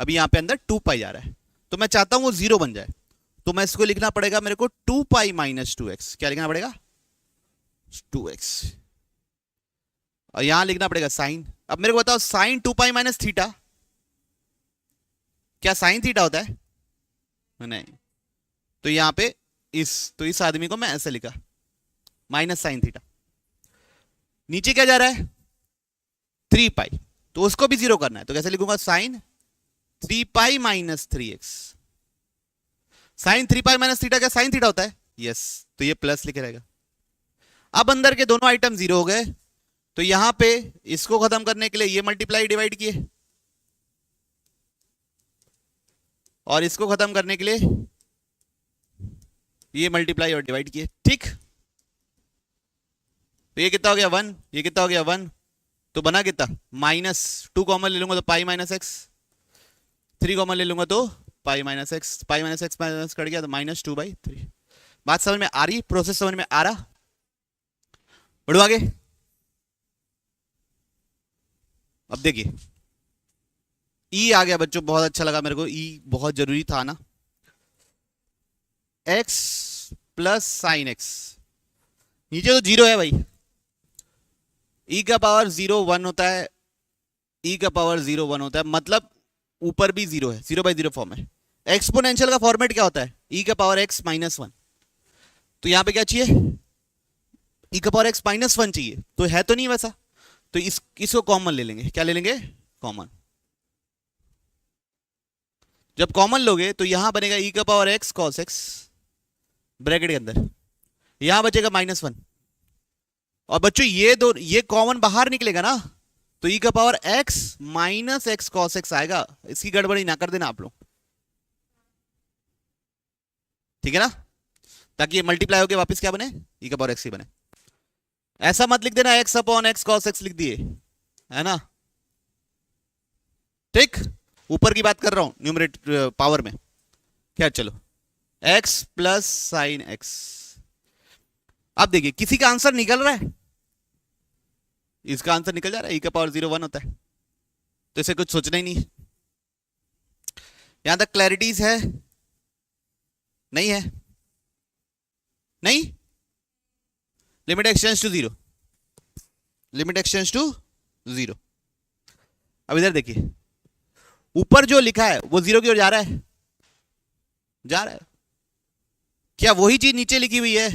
अभी यहां पे अंदर 2 पाई जा रहा है, तो मैं चाहता हूं वो 0 बन जाए। तो मैं इसको लिखना पड़ेगा मेरे को 2 पाई माइनस 2x। क्या लिखना पड़ेगा, 2x। और यहां लिखना पड़ेगा साइन। अब मेरे को बताओ, साइन 2 पाई माइनस थीटा, क्या साइन थीटा होता है, नहीं। तो यहां पे तो इस आदमी को मैं ऐसे लिखा, माइनस साइन थीटा। नीचे क्या जा रहा है, 3 पाई, तो उसको भी 0 करना है, तो कैसे लिखूंगा, sine 3 pi minus 3x। Sine 3 pi minus theta क्या साइन थीटा होता है, यस। तो ये प्लस लिखे रहेगा। अब अंदर के दोनों आइटम 0 हो गए, तो यहां पे इसको खत्म करने के लिए ये मल्टीप्लाई डिवाइड किए, और इसको खत्म करने के लिए ये मल्टीप्लाई और डिवाइड किए, ठीक। तो ये कितना हो गया 1, ये कितना हो गया 1, तो बना कितना, माइनस 2 कॉमन ले लूंगा तो पाई माइनस एक्स, 3 कॉमन ले लूंगा तो पाई माइनस एक्स, पाई माइनस एक्स माइनस कट गया तो -2/3। बात समझ में आ रही, प्रोसेस समझ में आ रहा। बढ़ो आगे। अब देखिए ई आ गया बच्चों, बहुत अच्छा लगा मेरे को, ई बहुत जरूरी था ना। x प्लस साइन एक्स, नीचे तो 0 है भाई, ई का पावर 0 1 होता है, ई का पावर 0 1 होता है, मतलब ऊपर भी 0 है, 0/0 फॉर्म है। एक्सपोनेंशियल का फॉर्मेट क्या होता है, ई का पावर x माइनस 1। तो यहां पे क्या चाहिए, ई का पावर x माइनस 1 चाहिए, तो है तो नहीं वैसा, तो इसको कॉमन ले लेंगे। क्या ले लेंगे, कॉमन। जब कॉमन लोगे तो यहां बनेगा ई का power x cos x bracket के अंदर, यहां बचेगा -1। और बच्चों ये कॉमन बाहर निकलेगा ना, तो ई का power x minus x cos x आएगा। इसकी गड़बड़ी ना कर देना आप लोग, ठीक है ना, ताकि ये मल्टीप्लाई होकर वापस क्या बने, ई का पावर x ही बने। ऐसा मत लिख देना x upon x cos x लिख दिए, है ना, ठीक। ऊपर की बात कर रहा हूं न्यूमरेटर पावर में। क्या, चलो x प्लस साइन एक्स। अब देखिए किसी का आंसर निकल रहा है, इसका आंसर निकल जा रहा है, ई का पावर 0 1 होता है, तो इसे कुछ सोचना ही नहीं है। यहां तक क्लैरिटीज है, नहीं है, नहीं। Limit x tends to 0, limit x tends to 0। अब इधर देखिए, ऊपर जो लिखा है वो 0 की ओर जा रहा है, जा रहा है। क्या वही चीज नीचे लिखी हुई है,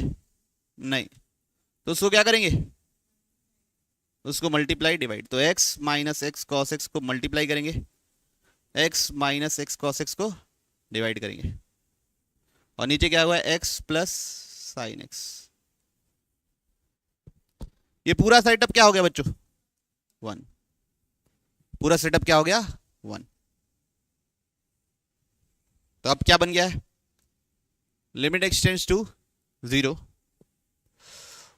नहीं। तो उसको क्या करेंगे, उसको मल्टीप्लाई डिवाइड, तो x minus x cos x को मल्टीप्लाई करेंगे, x minus x cos x को डिवाइड करेंगे, और नीचे क्या हुआ है, x प्लस साइन एक्स। ये पूरा सेटअप क्या हो गया बच्चों, 1। पूरा सेटअप क्या हो गया, 1। तो अब क्या बन गया है, लिमिट एक्सटेंड्स टू 0।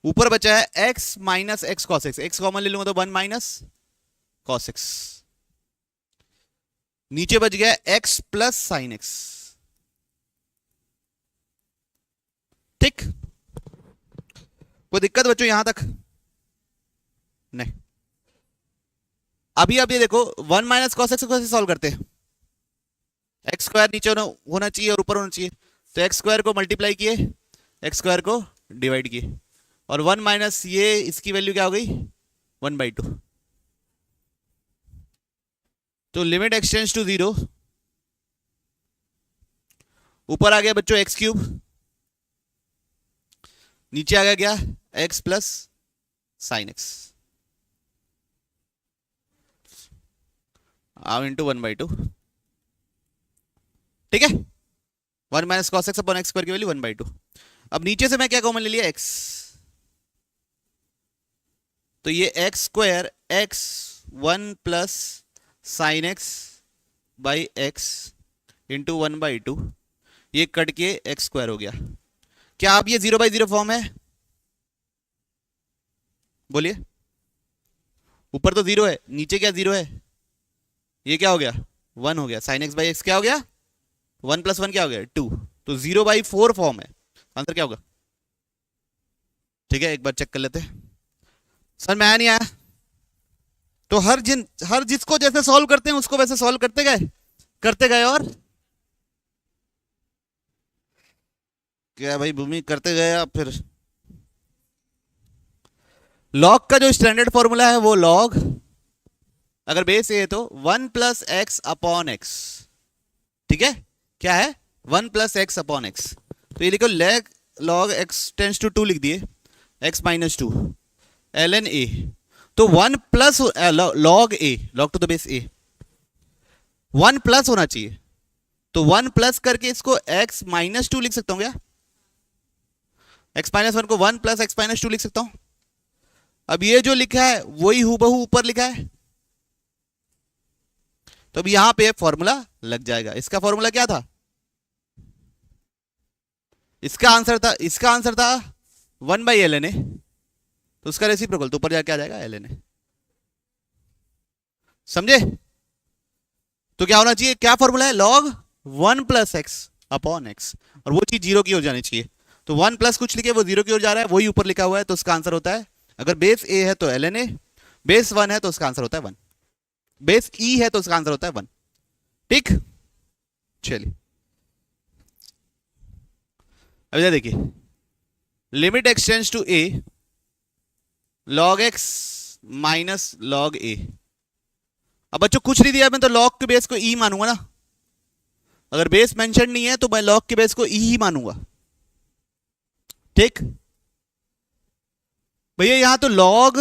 ऊपर बचा है x minus x cos x, x common ले लूंगा तो 1 माइनस कॉस एक्स। नीचे बच गया x प्लस साइन एक्स, ठीक। कोई दिक्कत बच्चों यहां तक, नहीं। अभी ये देखो 1 माइनस कॉस एक्स को कैसे सॉल्व करते हैं, एक्स स्क्वायर नीचे होना चाहिए और ऊपर होना चाहिए, तो एक्स स्क्वायर को मल्टीप्लाई किए, एक्स स्क्वायर को डिवाइड किए, और 1 माइनस ये इसकी वैल्यू क्या हो गई 1/2। तो लिमिट एक्सटेंड्स टू 0, ऊपर आ गया बच्चों एक्स क्यूब, नीचे आ गया क्या एक्स प्लस साइन एक्स, अब इंटू 1/2, ठीक है। 1 minus cos x upon x square की वैल्यू 1/2। अब नीचे से मैं क्या कॉमन ले लिया एक्स, तो ये x square x 1 plus sign x by x into 1/2, ये कट के एक्स स्क्वायर हो गया। क्या आप ये 0/0 फॉर्म है, बोलिए। ऊपर तो 0 है, नीचे क्या 0 है, ये क्या हो गया 1 हो गया, साइन एक्स बाई एक्स क्या हो गया 1 + 1 क्या हो गया 2, तो 0/4 फॉर्म है, आंसर क्या होगा। ठीक है, एक बार चेक कर लेते हैं। सर मैं नहीं आया, तो हर जिसको जैसे सॉल्व करते हैं उसको वैसे सॉल्व करते गए और क्या भाई भूमि करते गए आप। फिर लॉग का जो स्टैंडर्ड फॉर्मूला है वो लॉग, अगर बेस ए है तो 1 + x अपॉन एक्स, ठीक है, क्या है 1 + x अपॉन एक्स, तो ये लिखो लॉग x टेंड्स टू 2 लिख दिए, x - 2 ln a, तो 1 plus log A, log to the base A 1 plus होना चाहिए, तो 1 प्लस करके इसको x - 2 लिख सकता हूं क्या, x - 1 को 1 + x - 2 लिख सकता हूं। अब ये जो लिखा है वही हूबहू ऊपर लिखा है, तो अब यहां पे फॉर्मूला लग जाएगा। इसका फॉर्मूला क्या था, इसका आंसर था 1/ln a, तो उसका रेसिप्रोकल तो ऊपर जाके आ जाएगा ln a, समझे। तो क्या होना चाहिए, क्या फॉर्मूला है लॉग 1 + x अपॉन एक्स, और वो चीज 0 की ओर जानी चाहिए, तो 1 प्लस कुछ लिखे वो 0 की ओर जा रहा है, वही ऊपर लिखा हुआ है, तो उसका आंसर होता है, अगर बेस a है तो ln a, बेस 1 है तो उसका आंसर होता है 1, बेस e है तो उसका आंसर होता है 1, ठीक। चलिए अब इधर देखिए, limit x tends to a log x minus log a। अब बच्चों कुछ नहीं दिया, मैं तो log के बेस को e मानूंगा ना, अगर बेस मेंशन नहीं है तो मैं log के बेस को e ही मानूंगा, ठीक भैया। यहां तो log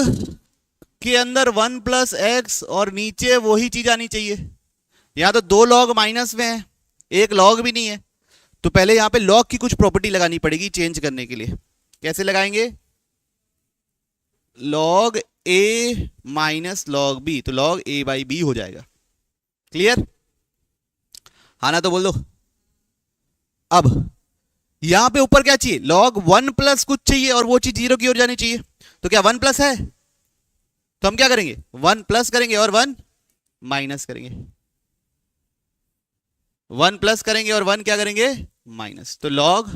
के अंदर 1 + x और नीचे वही चीज आनी चाहिए, यहां तो 2 log माइनस में है, एक log भी नहीं है, तो पहले यहां पे log की कुछ प्रॉपर्टी लगानी पड़ेगी चेंज करने के लिए। कैसे लगाएंगे, log a minus log b, तो log a/b हो जाएगा, क्लियर, हाँ ना तो बोल दो। अब यहां पे ऊपर क्या चाहिए, log 1 प्लस कुछ चाहिए और वो चीज 0 की ओर जानी चाहिए, तो क्या 1 प्लस है, तो हम क्या करेंगे 1 प्लस करेंगे और 1 माइनस करेंगे, 1 प्लस करेंगे और 1 क्या करेंगे माइनस, तो log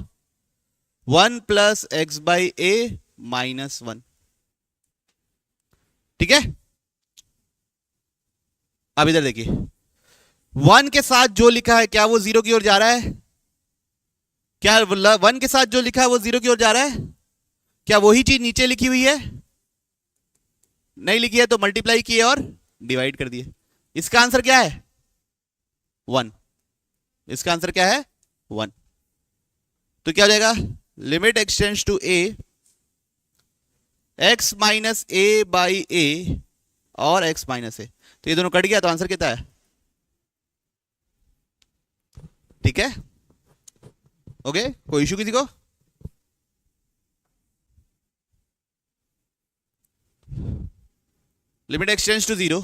1 + x/a - 1, ठीक है। अब इधर देखिए 1 के साथ जो लिखा है क्या वो 0 की ओर जा रहा है, क्या 1 के साथ जो लिखा है वो 0 की ओर जा रहा है, क्या वही चीज नीचे लिखी हुई है, नहीं लिखी है तो मल्टीप्लाई किए और डिवाइड कर दिए, इसका आंसर क्या है 1, इसका आंसर क्या है 1, तो क्या हो जाएगा limit x tends to a x - a/a और x - a, तो ये दोनों कट गया, तो आंसर कितना है, ठीक है, ओके कोई इशू किसी को। लिमिट एक्सटेंड्स टू 0,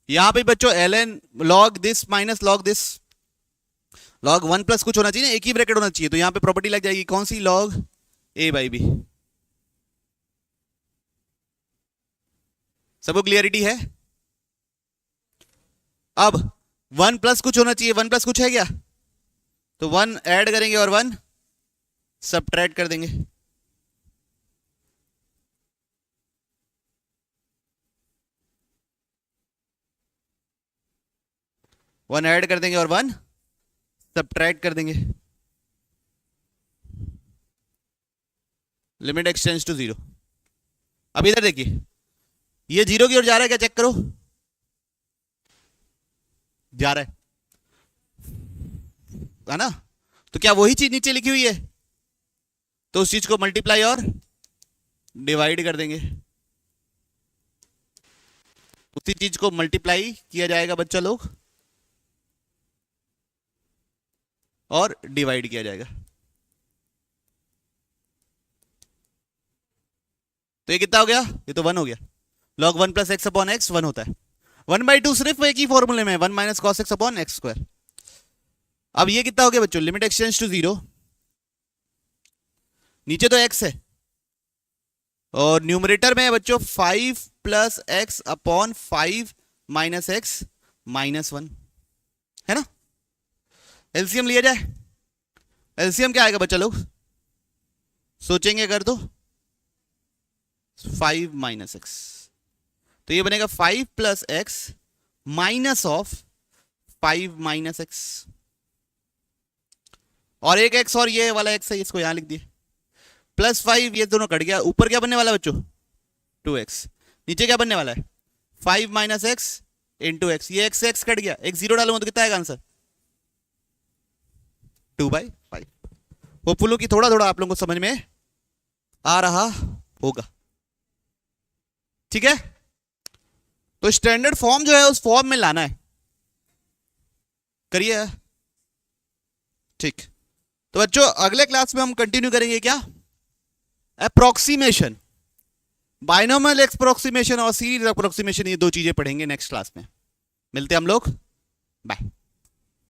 यहां पे बच्चों ln log this minus log this, log 1 plus कुछ होना चाहिए ना, एक ही ब्रैकेट होना चाहिए, तो यहां पे प्रॉपर्टी लग जाएगी कौन सी, log a/b। सबको क्लियरिटी है। अब 1 प्लस कुछ होना चाहिए, 1 प्लस कुछ है क्या, तो 1 ऐड करेंगे और 1 सबट्रैक्ट कर देंगे, 1 ऐड कर देंगे और 1 सब्ट्रैक्ट कर देंगे। Limit x tends to 0। अब इधर देखिए, ये 0 की ओर जा रहा है क्या, चेक करो, जा रहा है ना। तो क्या वही चीज नीचे लिखी हुई है, तो उस चीज को मल्टीप्लाई और डिवाइड कर देंगे। उसी चीज को मल्टीप्लाई किया जाएगा बच्चा लोग, और डिवाइड किया जाएगा। तो ये कितना हो गया, ये तो 1 हो गया। log 1 plus x upon x 1 होता है। 1/2 सिर्फ एक ही फॉर्मूले में 1 minus cos x upon x square. अब ये कितना हो गया बच्चों, लिमिट एक्स टेंड्स टू 0, नीचे तो x है और न्यूमरेटर में है बच्चों 5 plus x upon 5 minus x minus 1, है ना। एलसीएम लिया जाए, एलसीएम क्या आएगा बच्चा लोग, सोचेंगे अगर तो 5 माइनस एक्स, तो ये बनेगा 5 plus x minus of 5 minus x, और एक एक्स और ये वाला एक्स है, इसको यहां लिख दिए, प्लस 5, ये दोनों कट गया। ऊपर क्या बनने वाला है बच्चों, 2x, नीचे क्या बनने वाला है 5 माइनस एक्स इंटू एक्स, ये एक्स एक्स कट गया, एक 0 डालूंगा तो कितना आएगा आंसर, 2/5। होपफुल कि थोड़ा थोड़ा आप लोगों को समझ में आ रहा होगा, ठीक है। तो स्टैंडर्ड फॉर्म जो है उस फॉर्म में लाना है, करिए, ठीक। तो बच्चों अगले क्लास में हम कंटिन्यू करेंगे क्या, अप्रोक्सीमेशन, बाइनोमियल अप्रोक्सीमेशन और सीरीज अप्रोक्सीमेशन, ये दो चीजें पढ़ेंगे नेक्स्ट क्लास में। मिलते हैं हम लोग, बाय।